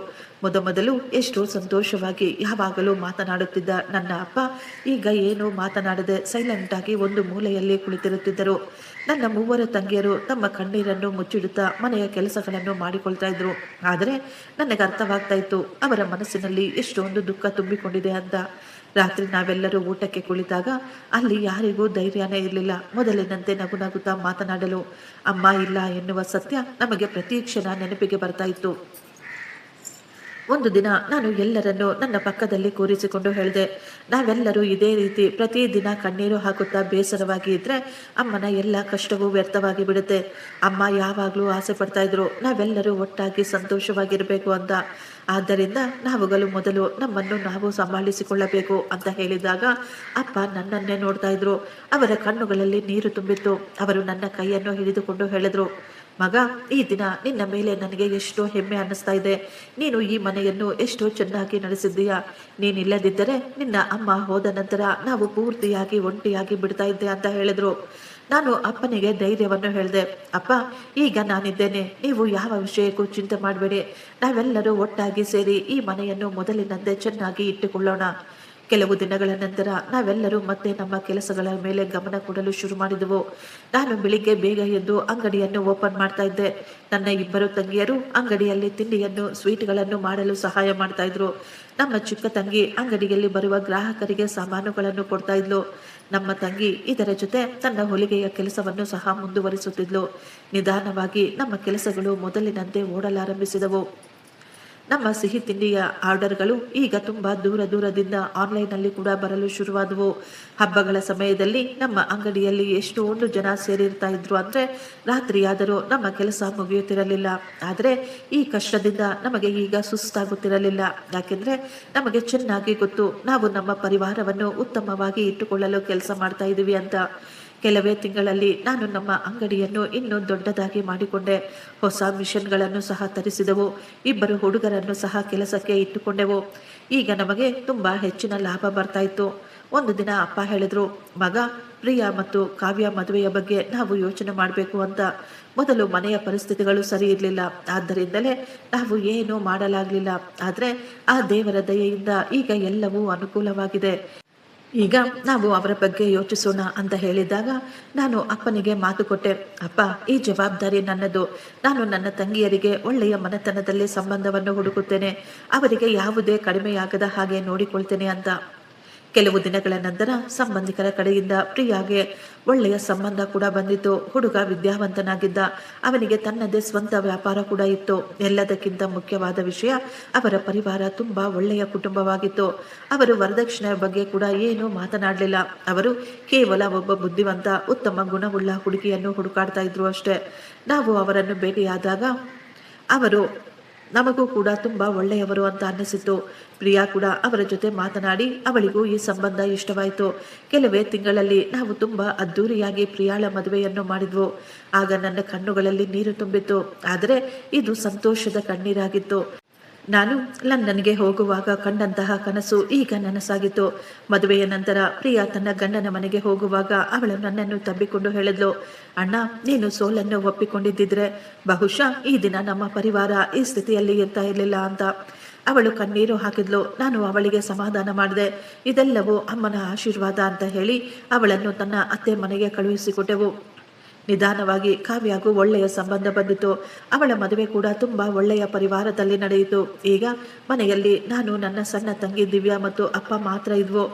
ಮೊದಲು ಎಷ್ಟೋ ಸಂತೋಷವಾಗಿ ಯಾವಾಗಲೂ ಮಾತನಾಡುತ್ತಿದ್ದ ನನ್ನ ಅಪ್ಪ ಈಗ ಏನೂ ಮಾತನಾಡದೆ ಸೈಲೆಂಟ್ ಆಗಿ ಒಂದು ಮೂಲೆಯಲ್ಲಿ ಕುಳಿತಿರುತ್ತಿದ್ದರು. ನನ್ನ 3 ತಂಗಿಯರು ತಮ್ಮ ಕಣ್ಣೀರನ್ನು ಮುಚ್ಚಿಡುತ್ತಾ ಮನೆಯ ಕೆಲಸಗಳನ್ನು ಮಾಡಿಕೊಳ್ತಾ ಇದ್ರು. ಆದರೆ ನನಗೆ ಅರ್ಥವಾಗ್ತಾ ಇತ್ತು ಅವರ ಮನಸ್ಸಿನಲ್ಲಿ ಎಷ್ಟೊಂದು ದುಃಖ ತುಂಬಿಕೊಂಡಿದೆ ಅಂತ. ರಾತ್ರಿ ನಾವೆಲ್ಲರೂ ಊಟಕ್ಕೆ ಕುಳಿತಾಗ ಅಲ್ಲಿ ಯಾರಿಗೂ ಧೈರ್ಯನೇ ಇರಲಿಲ್ಲ ಮೊದಲಿನಂತೆ ನಗುತ್ತಾ ಮಾತನಾಡಲು. ಅಮ್ಮ ಇಲ್ಲ ಎನ್ನುವ ಸತ್ಯ ನಮಗೆ ಪ್ರತಿ ಕ್ಷಣ ನೆನಪಿಗೆ ಬರ್ತಾ ಇತ್ತು. ಒಂದು ದಿನ ನಾನು ಎಲ್ಲರನ್ನೂ ನನ್ನ ಪಕ್ಕದಲ್ಲಿ ಕೂರಿಸಿಕೊಂಡು ಹೇಳಿದೆ, ನಾವೆಲ್ಲರೂ ಇದೇ ರೀತಿ ಪ್ರತಿದಿನ ಕಣ್ಣೀರು ಹಾಕುತ್ತಾ ಬೇಸರವಾಗಿ ಇದ್ರೆ ಅಮ್ಮನ ಎಲ್ಲ ಕಷ್ಟವೂ ವ್ಯರ್ಥವಾಗಿ ಬಿಡುತ್ತೆ. ಅಮ್ಮ ಯಾವಾಗಲೂ ಆಸೆ ಪಡ್ತಾ ಇದ್ರು ನಾವೆಲ್ಲರೂ ಒಟ್ಟಾಗಿ ಸಂತೋಷವಾಗಿರಬೇಕು ಅಂತ. ಆದ್ದರಿಂದ ನಾವುಗಳು ಮೊದಲು ನಮ್ಮನ್ನು ನಾವು ಸಂಭಾಳಿಸಿಕೊಳ್ಳಬೇಕು ಅಂತ ಹೇಳಿದಾಗ ಅಪ್ಪ ನನ್ನನ್ನೇ ನೋಡ್ತಾ ಇದ್ರು. ಅವರ ಕಣ್ಣುಗಳಲ್ಲಿ ನೀರು ತುಂಬಿತ್ತು. ಅವರು ನನ್ನ ಕೈಯನ್ನು ಹಿಡಿದುಕೊಂಡು ಹೇಳಿದ್ರು, ಮಗ, ಈ ದಿನ ನಿನ್ನ ಮೇಲೆ ನನಗೆ ಎಷ್ಟೋ ಹೆಮ್ಮೆ ಅನ್ನಿಸ್ತಾ ಇದೆ. ನೀನು ಈ ಮನೆಯನ್ನು ಎಷ್ಟೋ ಚೆನ್ನಾಗಿ ನಡೆಸಿದ್ದೀಯಾ. ನೀನಿಲ್ಲದಿದ್ದರೆ ನಿನ್ನ ಅಮ್ಮ ಹೋದ ನಂತರ ನಾವು ಪೂರ್ತಿಯಾಗಿ ಒಂಟಿಯಾಗಿ ಬಿಡ್ತಾ ಇದ್ದೆ ಅಂತ ಹೇಳಿದ್ರು. ನಾನು ಅಪ್ಪನಿಗೆ ಧೈರ್ಯವನ್ನು ಹೇಳಿದೆ, ಅಪ್ಪ, ಈಗ ನಾನಿದ್ದೇನೆ, ನೀವು ಯಾವ ವಿಷಯಕ್ಕೂ ಚಿಂತೆ ಮಾಡಬೇಡಿ. ನಾವೆಲ್ಲರೂ ಒಟ್ಟಾಗಿ ಸೇರಿ ಈ ಮನೆಯನ್ನು ಮೊದಲಿನಂತೆ ಚೆನ್ನಾಗಿ ಇಟ್ಟುಕೊಳ್ಳೋಣ. ಕೆಲವು ದಿನಗಳ ನಂತರ ನಾವೆಲ್ಲರೂ ಮತ್ತೆ ನಮ್ಮ ಕೆಲಸಗಳ ಮೇಲೆ ಗಮನ ಕೊಡಲು ಶುರು ಮಾಡಿದೆವು. ನಾನು ಬೆಳಿಗ್ಗೆ ಬೇಗ ಎದ್ದು ಅಂಗಡಿಯನ್ನು ಓಪನ್ ಮಾಡ್ತಾ ಇದ್ದೆ. ನನ್ನ 2 ತಂಗಿಯರು ಅಂಗಡಿಯಲ್ಲಿ ತಿಂಡಿಯನ್ನು, ಸ್ವೀಟ್ಗಳನ್ನು ಮಾಡಲು ಸಹಾಯ ಮಾಡ್ತಾ ಇದ್ರು. ನಮ್ಮ ಚಿಕ್ಕ ತಂಗಿ ಅಂಗಡಿಯಲ್ಲಿ ಬರುವ ಗ್ರಾಹಕರಿಗೆ ಸಾಮಾನುಗಳನ್ನು ಕೊಡ್ತಾ ಇದ್ಲು. ನಮ್ಮ ತಂಗಿ ಇದರ ಜೊತೆ ತನ್ನ ಹೊಲಿಗೆಯ ಕೆಲಸವನ್ನು ಸಹ ಮುಂದುವರಿಸುತ್ತಿದ್ಲು. ನಿಧಾನವಾಗಿ ನಮ್ಮ ಕೆಲಸಗಳು ಮೊದಲಿನಂತೆ ಓಡಲಾರಂಭಿಸಿದವು. ನಮ್ಮ ಸಿಹಿ ತಿಂಡಿಯ ಆರ್ಡರ್ಗಳು ಈಗ ತುಂಬ ದೂರದಿಂದ ಆನ್ಲೈನ್ನಲ್ಲಿ ಕೂಡ ಬರಲು ಶುರುವಾದವು. ಹಬ್ಬಗಳ ಸಮಯದಲ್ಲಿ ನಮ್ಮ ಅಂಗಡಿಯಲ್ಲಿ ಎಷ್ಟೊಂದು ಜನ ಸೇರಿರ್ತಾ ಇದ್ರು ಅಂದರೆ ರಾತ್ರಿಯಾದರೂ ನಮ್ಮ ಕೆಲಸ ಮುಗಿಯುತ್ತಿರಲಿಲ್ಲ. ಆದರೆ ಈ ಕಷ್ಟದಿಂದ ನಮಗೆ ಈಗ ಸುಸ್ತಾಗುತ್ತಿರಲಿಲ್ಲ. ಯಾಕೆಂದರೆ ನಮಗೆ ಚೆನ್ನಾಗಿ ಗೊತ್ತು ನಾವು ನಮ್ಮ ಪರಿವಾರವನ್ನು ಉತ್ತಮವಾಗಿ ಇಟ್ಟುಕೊಳ್ಳಲು ಕೆಲಸ ಮಾಡ್ತಾ ಇದ್ದೀವಿ ಅಂತ. ಕೆಲವೇ ತಿಂಗಳಲ್ಲಿ ನಾನು ನಮ್ಮ ಅಂಗಡಿಯನ್ನು ಇನ್ನೂ ದೊಡ್ಡದಾಗಿ ಮಾಡಿಕೊಂಡೆ. ಹೊಸ ಮಿಷನ್ಗಳನ್ನು ಸಹ ತರಿಸಿದೆವು. 2 ಹುಡುಗರನ್ನು ಸಹ ಕೆಲಸಕ್ಕೆ ಇಟ್ಟುಕೊಂಡೆವು. ಈಗ ನಮಗೆ ತುಂಬ ಹೆಚ್ಚಿನ ಲಾಭ ಬರ್ತಾ ಇತ್ತು. ಒಂದು ದಿನ ಅಪ್ಪ ಹೇಳಿದ್ರು, ಮಗ, ಪ್ರಿಯಾ ಮತ್ತು ಕಾವ್ಯ ಮದುವೆಯ ಬಗ್ಗೆ ನಾವು ಯೋಚನೆ ಮಾಡಬೇಕು ಅಂತ. ಮೊದಲು ಮನೆಯ ಪರಿಸ್ಥಿತಿಗಳು ಸರಿ ಇರಲಿಲ್ಲ, ಆದ್ದರಿಂದಲೇ ನಾವು ಏನೂ ಮಾಡಲಾಗಲಿಲ್ಲ. ಆದರೆ ಆ ದೇವರ ದಯೆಯಿಂದ ಈಗ ಎಲ್ಲವೂ ಅನುಕೂಲವಾಗಿದೆ. ಈಗ ನಾವು ಅವರ ಬಗ್ಗೆ ಯೋಚಿಸೋಣ ಅಂತ ಹೇಳಿದಾಗ ನಾನು ಅಪ್ಪನಿಗೆ ಮಾತು ಕೊಟ್ಟೆ. ಅಪ್ಪ, ಈ ಜವಾಬ್ದಾರಿ ನನ್ನದು. ನಾನು ನನ್ನ ತಂಗಿಯರಿಗೆ ಒಳ್ಳೆಯ ಮನೆತನದಲ್ಲಿ ಸಂಬಂಧವನ್ನು ಹುಡುಕುತ್ತೇನೆ. ಅವರಿಗೆ ಯಾವುದೇ ಕಡಿಮೆಯಾಗದ ಹಾಗೆ ನೋಡಿಕೊಳ್ತೇನೆ ಅಂತ. ಕೆಲವು ದಿನಗಳ ನಂತರ ಸಂಬಂಧಿಕರ ಕಡೆಯಿಂದ ಪ್ರಿಯಾಗೆ ಒಳ್ಳೆಯ ಸಂಬಂಧ ಕೂಡ ಬಂದಿತ್ತು. ಹುಡುಗ ವಿದ್ಯಾವಂತನಾಗಿದ್ದ. ಅವನಿಗೆ ತನ್ನದೇ ಸ್ವಂತ ವ್ಯಾಪಾರ ಕೂಡ ಇತ್ತು. ಎಲ್ಲದಕ್ಕಿಂತ ಮುಖ್ಯವಾದ ವಿಷಯ, ಅವರ ಪರಿವಾರ ತುಂಬಾ ಒಳ್ಳೆಯ ಕುಟುಂಬವಾಗಿತ್ತು. ಅವರು ವರದಕ್ಷಿಣೆಯ ಬಗ್ಗೆ ಕೂಡ ಏನೂ ಮಾತನಾಡಲಿಲ್ಲ. ಅವರು ಕೇವಲ ಒಬ್ಬ ಬುದ್ಧಿವಂತ, ಉತ್ತಮ ಗುಣವುಳ್ಳ ಹುಡುಗಿಯನ್ನು ಹುಡುಕಾಡ್ತಾ ಇದ್ರು ಅಷ್ಟೇ. ನಾವು ಅವರನ್ನು ಭೇಟಿಯಾದಾಗ ಅವರು ನಮಗೂ ಕೂಡ ತುಂಬಾ ಒಳ್ಳೆಯವರು ಅಂತ ಅನ್ನಿಸಿತು. ಪ್ರಿಯಾ ಕೂಡ ಅವರ ಜೊತೆ ಮಾತನಾಡಿ ಅವಳಿಗೂ ಈ ಸಂಬಂಧ ಇಷ್ಟವಾಯಿತು. ಕೆಲವೇ ತಿಂಗಳಲ್ಲಿ ನಾವು ತುಂಬಾ ಅದ್ದೂರಿಯಾಗಿ ಪ್ರಿಯಾಳ ಮದುವೆಯನ್ನು ಮಾಡಿದ್ವು. ಆಗ ನನ್ನ ಕಣ್ಣುಗಳಲ್ಲಿ ನೀರು ತುಂಬಿತ್ತು. ಆದರೆ ಇದು ಸಂತೋಷದ ಕಣ್ಣೀರಾಗಿತ್ತು. ನಾನು ಲಂಡನ್ಗೆ ಹೋಗುವಾಗ ಕಂಡಂತಹ ಕನಸು ಈಗ ನನಸಾಗಿತ್ತು. ಮದುವೆಯ ನಂತರ ಪ್ರಿಯಾ ತನ್ನ ಗಂಡನ ಮನೆಗೆ ಹೋಗುವಾಗ ಅವಳು ನನ್ನನ್ನು ತಬ್ಬಿಕೊಂಡು ಹೇಳಿದ್ಲು, ಅಣ್ಣ, ನೀನು ಸೋಲನ್ನು ಒಪ್ಪಿಕೊಂಡಿದ್ದಿದ್ರೆ ಬಹುಶಃ ಈ ದಿನ ನಮ್ಮ ಪರಿವಾರ ಈ ಸ್ಥಿತಿಯಲ್ಲಿ ಇರ್ತಾ ಇರಲಿಲ್ಲ ಅಂತ. ಅವಳು ಕಣ್ಣೀರು ಹಾಕಿದ್ಲು. ನಾನು ಅವಳಿಗೆ ಸಮಾಧಾನ ಮಾಡಿದೆ. ಇದೆಲ್ಲವೂ ಅಮ್ಮನ ಆಶೀರ್ವಾದ ಅಂತ ಹೇಳಿ ಅವಳನ್ನು ತನ್ನ ಅತ್ತೆ ಮನೆಗೆ ಕಳುಹಿಸಿಕೊಟ್ಟೆವು. ನಿಧಾನವಾಗಿ ಕಾವ್ಯಗೂ ಒಳ್ಳೆಯ ಸಂಬಂಧ ಬಂದಿತು. ಅವಳ ಮದುವೆ ಕೂಡ ತುಂಬಾ ಒಳ್ಳೆಯ ಪರಿವಾರದಲ್ಲಿ ನಡೆಯಿತು. ಈಗ ಮನೆಯಲ್ಲಿ ನಾನು, ನನ್ನ ಸಣ್ಣ ತಂಗಿ ದಿವ್ಯಾ ಮತ್ತು ಅಪ್ಪ ಮಾತ್ರ ಇದ್ವು.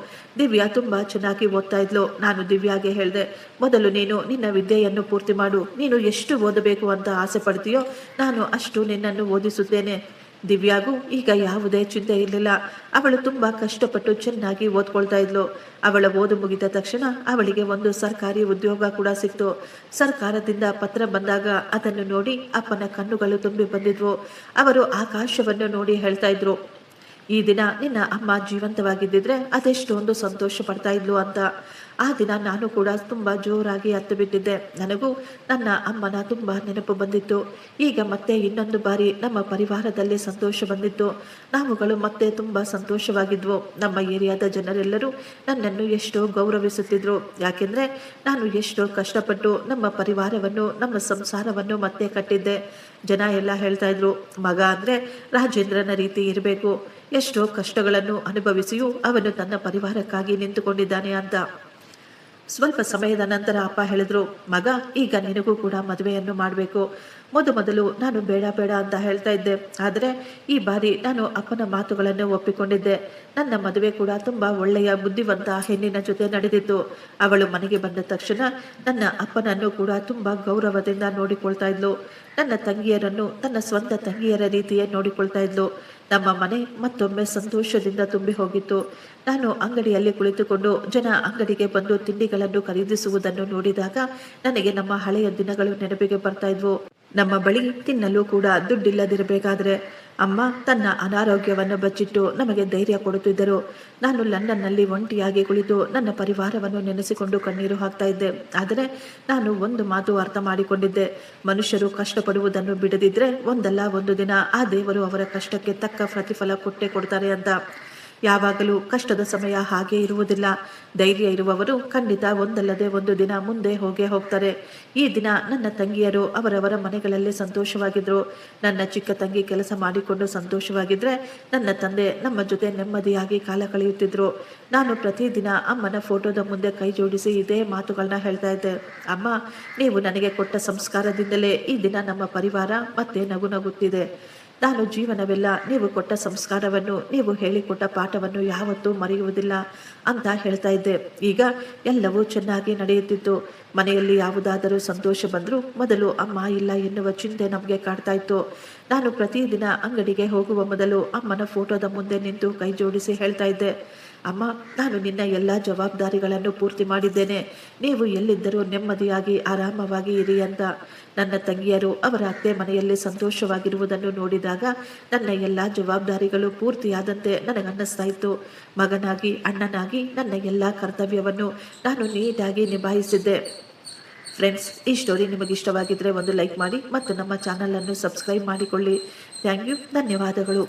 ದಿವ್ಯಾ ತುಂಬಾ ಚೆನ್ನಾಗಿ ಓದ್ತಾ ಇದ್ಲು. ನಾನು ದಿವ್ಯಾಗೆ ಹೇಳಿದೆ, ಮೊದಲು ನೀನು ನಿನ್ನ ವಿದ್ಯೆಯನ್ನು ಪೂರ್ತಿ ಮಾಡು. ನೀನು ಎಷ್ಟು ಓದಬೇಕು ಅಂತ ಆಸೆ ಪಡ್ತೀಯೋ ನಾನು ಅಷ್ಟು ನಿನ್ನನ್ನು ಓದಿಸುತ್ತೇನೆ. ದಿವ್ಯಾಗೂ ಈಗ ಯಾವುದೇ ಚಿಂತೆ ಇರಲಿಲ್ಲ. ಅವಳು ತುಂಬ ಕಷ್ಟಪಟ್ಟು ಚೆನ್ನಾಗಿ ಓದ್ಕೊಳ್ತಾ ಇದ್ಲು. ಅವಳ ಓದು ಮುಗಿದ ತಕ್ಷಣ ಅವಳಿಗೆ ಒಂದು ಸರ್ಕಾರಿ ಉದ್ಯೋಗ ಕೂಡ ಸಿಕ್ತು. ಸರ್ಕಾರದಿಂದ ಪತ್ರ ಬಂದಾಗ ಅದನ್ನು ನೋಡಿ ಅಪ್ಪನ ಕಣ್ಣುಗಳು ತುಂಬಿ ಬಂದಿದ್ವು. ಅವರು ಆಕಾಶವನ್ನು ನೋಡಿ ಹೇಳ್ತಾ ಇದ್ರು, ಈ ದಿನ ನಿನ್ನ ಅಮ್ಮ ಜೀವಂತವಾಗಿದ್ದಿದ್ರೆ ಅದೆಷ್ಟೊಂದು ಸಂತೋಷ ಪಡ್ತಾ ಇದ್ಲು ಅಂತ. ಆ ದಿನ ನಾನು ಕೂಡ ತುಂಬ ಜೋರಾಗಿ ಹತ್ತು ಬಿಟ್ಟಿದ್ದೆ. ನನಗೂ ನನ್ನ ಅಮ್ಮನ ತುಂಬ ನೆನಪು ಬಂದಿತ್ತು. ಈಗ ಮತ್ತೆ ಇನ್ನೊಂದು ಬಾರಿ ನಮ್ಮ ಪರಿವಾರದಲ್ಲಿ ಸಂತೋಷ ಬಂದಿತ್ತು. ನಾವುಗಳು ಮತ್ತೆ ತುಂಬ ಸಂತೋಷವಾಗಿದ್ವು. ನಮ್ಮ ಏರಿಯಾದ ಜನರೆಲ್ಲರೂ ನನ್ನನ್ನು ಎಷ್ಟೋ ಗೌರವಿಸುತ್ತಿದ್ರು. ಯಾಕೆಂದರೆ ನಾನು ಎಷ್ಟೋ ಕಷ್ಟಪಟ್ಟು ನಮ್ಮ ಪರಿವಾರವನ್ನು, ನಮ್ಮ ಸಂಸಾರವನ್ನು ಮತ್ತೆ ಕಟ್ಟಿದ್ದೆ. ಜನ ಎಲ್ಲ ಹೇಳ್ತಾ ಇದ್ರು, ಮಗ ಅಂದರೆ ರಾಜೇಂದ್ರನ ರೀತಿ ಇರಬೇಕು. ಎಷ್ಟೋ ಕಷ್ಟಗಳನ್ನು ಅನುಭವಿಸಿಯೂ ಅವನು ತನ್ನ ಪರಿವಾರಕ್ಕಾಗಿ ನಿಂತುಕೊಂಡಿದ್ದಾನೆ ಅಂತ. ಸ್ವಲ್ಪ ಸಮಯದ ನಂತರ ಅಪ್ಪ ಹೇಳಿದ್ರು, ಮಗ, ಈಗ ನಿನಗೂ ಕೂಡ ಮದುವೆಯನ್ನು ಮಾಡಬೇಕು. ಮೊದಲು ನಾನು ಬೇಡ ಬೇಡ ಅಂತ ಹೇಳ್ತಾ ಇದ್ದೆ. ಆದರೆ ಈ ಬಾರಿ ನಾನು ಅಪ್ಪನ ಮಾತುಗಳನ್ನು ಒಪ್ಪಿಕೊಂಡಿದ್ದೆ. ನನ್ನ ಮದುವೆ ಕೂಡ ತುಂಬ ಒಳ್ಳೆಯ ಬುದ್ಧಿವಂತ ಹೆಣ್ಣಿನ ಜೊತೆ ನಡೆದಿತ್ತು. ಅವಳು ಮನೆಗೆ ಬಂದ ತಕ್ಷಣ ನನ್ನ ಅಪ್ಪನನ್ನು ಕೂಡ ತುಂಬ ಗೌರವದಿಂದ ನೋಡಿಕೊಳ್ತಾ ಇದ್ಲು. ನನ್ನ ತಂಗಿಯರನ್ನು ತನ್ನ ಸ್ವಂತ ತಂಗಿಯರ ರೀತಿಯೇ ನೋಡಿಕೊಳ್ತಾ ಇದ್ಲು. ನಮ್ಮ ಮನೆ ಮತ್ತೊಮ್ಮೆ ಸಂತೋಷದಿಂದ ತುಂಬಿ ಹೋಗಿತ್ತು. ನಾನು ಅಂಗಡಿಯಲ್ಲಿ ಕುಳಿತುಕೊಂಡು ಜನ ಅಂಗಡಿಗೆ ಬಂದು ತಿಂಡಿಗಳನ್ನು ಖರೀದಿಸುವುದನ್ನು ನೋಡಿದಾಗ ನನಗೆ ನಮ್ಮ ಹಳೆಯ ದಿನಗಳು ನೆನಪಿಗೆ ಬರ್ತಾ ಇದ್ವು. ನಮ್ಮ ಬಳಿ ತಿನ್ನಲು ಕೂಡ ದುಡ್ಡಿಲ್ಲದಿರಬೇಕಾದ್ರೆ ಅಮ್ಮ ತನ್ನ ಅನಾರೋಗ್ಯವನ್ನು ಬಚ್ಚಿಟ್ಟು ನಮಗೆ ಧೈರ್ಯ ಕೊಡುತ್ತಿದ್ದರು. ನಾನು ಲಂಡನ್ನಲ್ಲಿ ಒಂಟಿಯಾಗಿ ಕುಳಿತು ನನ್ನ ಪರಿವಾರವನ್ನು ನೆನೆಸಿಕೊಂಡು ಕಣ್ಣೀರು ಹಾಕ್ತಾ ಇದ್ದೆ. ಆದರೆ ನಾನು ಒಂದು ಮಾತು ಅರ್ಥ ಮಾಡಿಕೊಂಡಿದ್ದೆ, ಮನುಷ್ಯರು ಕಷ್ಟಪಡುವುದನ್ನು ಬಿಡದಿದ್ರೆ ಒಂದಲ್ಲ ಒಂದು ದಿನ ಆ ದೇವರು ಅವರ ಕಷ್ಟಕ್ಕೆ ತಕ್ಕ ಪ್ರತಿಫಲ ಕೊಟ್ಟೇ ಕೊಡ್ತಾರೆ ಅಂತ. ಯಾವಾಗಲೂ ಕಷ್ಟದ ಸಮಯ ಹಾಗೆ ಇರುವುದಿಲ್ಲ. ಧೈರ್ಯ ಇರುವವರು ಖಂಡಿತ ಒಂದಲ್ಲದೆ ಒಂದು ದಿನ ಮುಂದೆ ಹೋಗೇ ಹೋಗ್ತಾರೆ. ಈ ದಿನ ನನ್ನ ತಂಗಿಯರು ಅವರವರ ಮನೆಗಳಲ್ಲಿ ಸಂತೋಷವಾಗಿದ್ರು. ನನ್ನ ಚಿಕ್ಕ ತಂಗಿ ಕೆಲಸ ಮಾಡಿಕೊಂಡು ಸಂತೋಷವಾಗಿದ್ರೆ, ನನ್ನ ತಂದೆ ನಮ್ಮ ಜೊತೆ ನೆಮ್ಮದಿಯಾಗಿ ಕಾಲ ಕಳೆಯುತ್ತಿದ್ರು. ನಾನು ಪ್ರತಿದಿನ ಅಮ್ಮನ ಫೋಟೋದ ಮುಂದೆ ಕೈ ಜೋಡಿಸಿ ಇದೇ ಮಾತುಗಳನ್ನ ಹೇಳ್ತಾ ಇದ್ದೆ, ಅಮ್ಮ, ನೀವು ನನಗೆ ಕೊಟ್ಟ ಸಂಸ್ಕಾರದಿಂದಲೇ ಈ ದಿನ ನಮ್ಮ ಪರಿವಾರ ಮತ್ತೆ ನಗುತ್ತಿದೆ. ನಾನು ಜೀವನವೆಲ್ಲ ನೀವು ಕೊಟ್ಟ ಸಂಸ್ಕಾರವನ್ನು, ನೀವು ಹೇಳಿಕೊಟ್ಟ ಪಾಠವನ್ನು ಯಾವತ್ತೂ ಮರೆಯುವುದಿಲ್ಲ ಅಂತ ಹೇಳ್ತಾ ಇದ್ದೆ. ಈಗ ಎಲ್ಲವೂ ಚೆನ್ನಾಗಿ ನಡೆಯುತ್ತಿತ್ತು. ಮನೆಯಲ್ಲಿ ಯಾವುದಾದರೂ ಸಂತೋಷ ಬಂದರೂ ಮೊದಲು ಅಮ್ಮ ಇಲ್ಲ ಎನ್ನುವ ಚಿಂತೆ ನಮಗೆ ಕಾಡ್ತಾ ಇತ್ತು. ನಾನು ಪ್ರತಿದಿನ ಅಂಗಡಿಗೆ ಹೋಗುವ ಮೊದಲು ಅಮ್ಮನ ಫೋಟೋದ ಮುಂದೆ ನಿಂತು ಕೈ ಜೋಡಿಸಿ ಹೇಳ್ತಾ ಇದ್ದೆ, ಅಮ್ಮ, ನಾನು ನಿನ್ನ ಎಲ್ಲ ಜವಾಬ್ದಾರಿಗಳನ್ನು ಪೂರ್ತಿ ಮಾಡಿದ್ದೇನೆ. ನೀವು ಎಲ್ಲಿದ್ದರೂ ನೆಮ್ಮದಿಯಾಗಿ ಆರಾಮವಾಗಿ ಇರಿ ಅಂತ. ನನ್ನ ತಂಗಿಯರು ಅವರ ಅತ್ತೆ ಮನೆಯಲ್ಲಿ ಸಂತೋಷವಾಗಿರುವುದನ್ನು ನೋಡಿದಾಗ ನನ್ನ ಎಲ್ಲ ಜವಾಬ್ದಾರಿಗಳು ಪೂರ್ತಿಯಾದಂತೆ ನನಗನ್ನಿಸ್ತಾ ಇತ್ತು. ಮಗನಾಗಿ, ಅಣ್ಣನಾಗಿ ನನ್ನ ಎಲ್ಲ ಕರ್ತವ್ಯವನ್ನು ನಾನು ನೀಟಾಗಿ ನಿಭಾಯಿಸಿದ್ದೆ. ಫ್ರೆಂಡ್ಸ್, ಈ ಸ್ಟೋರಿ ನಿಮಗೆ ಇಷ್ಟವಾಗಿದ್ದರೆ ಒಂದು ಲೈಕ್ ಮಾಡಿ ಮತ್ತು ನಮ್ಮ ಚಾನಲನ್ನು ಸಬ್ಸ್ಕ್ರೈಬ್ ಮಾಡಿಕೊಳ್ಳಿ. Thank you. ಧನ್ಯವಾದಗಳು.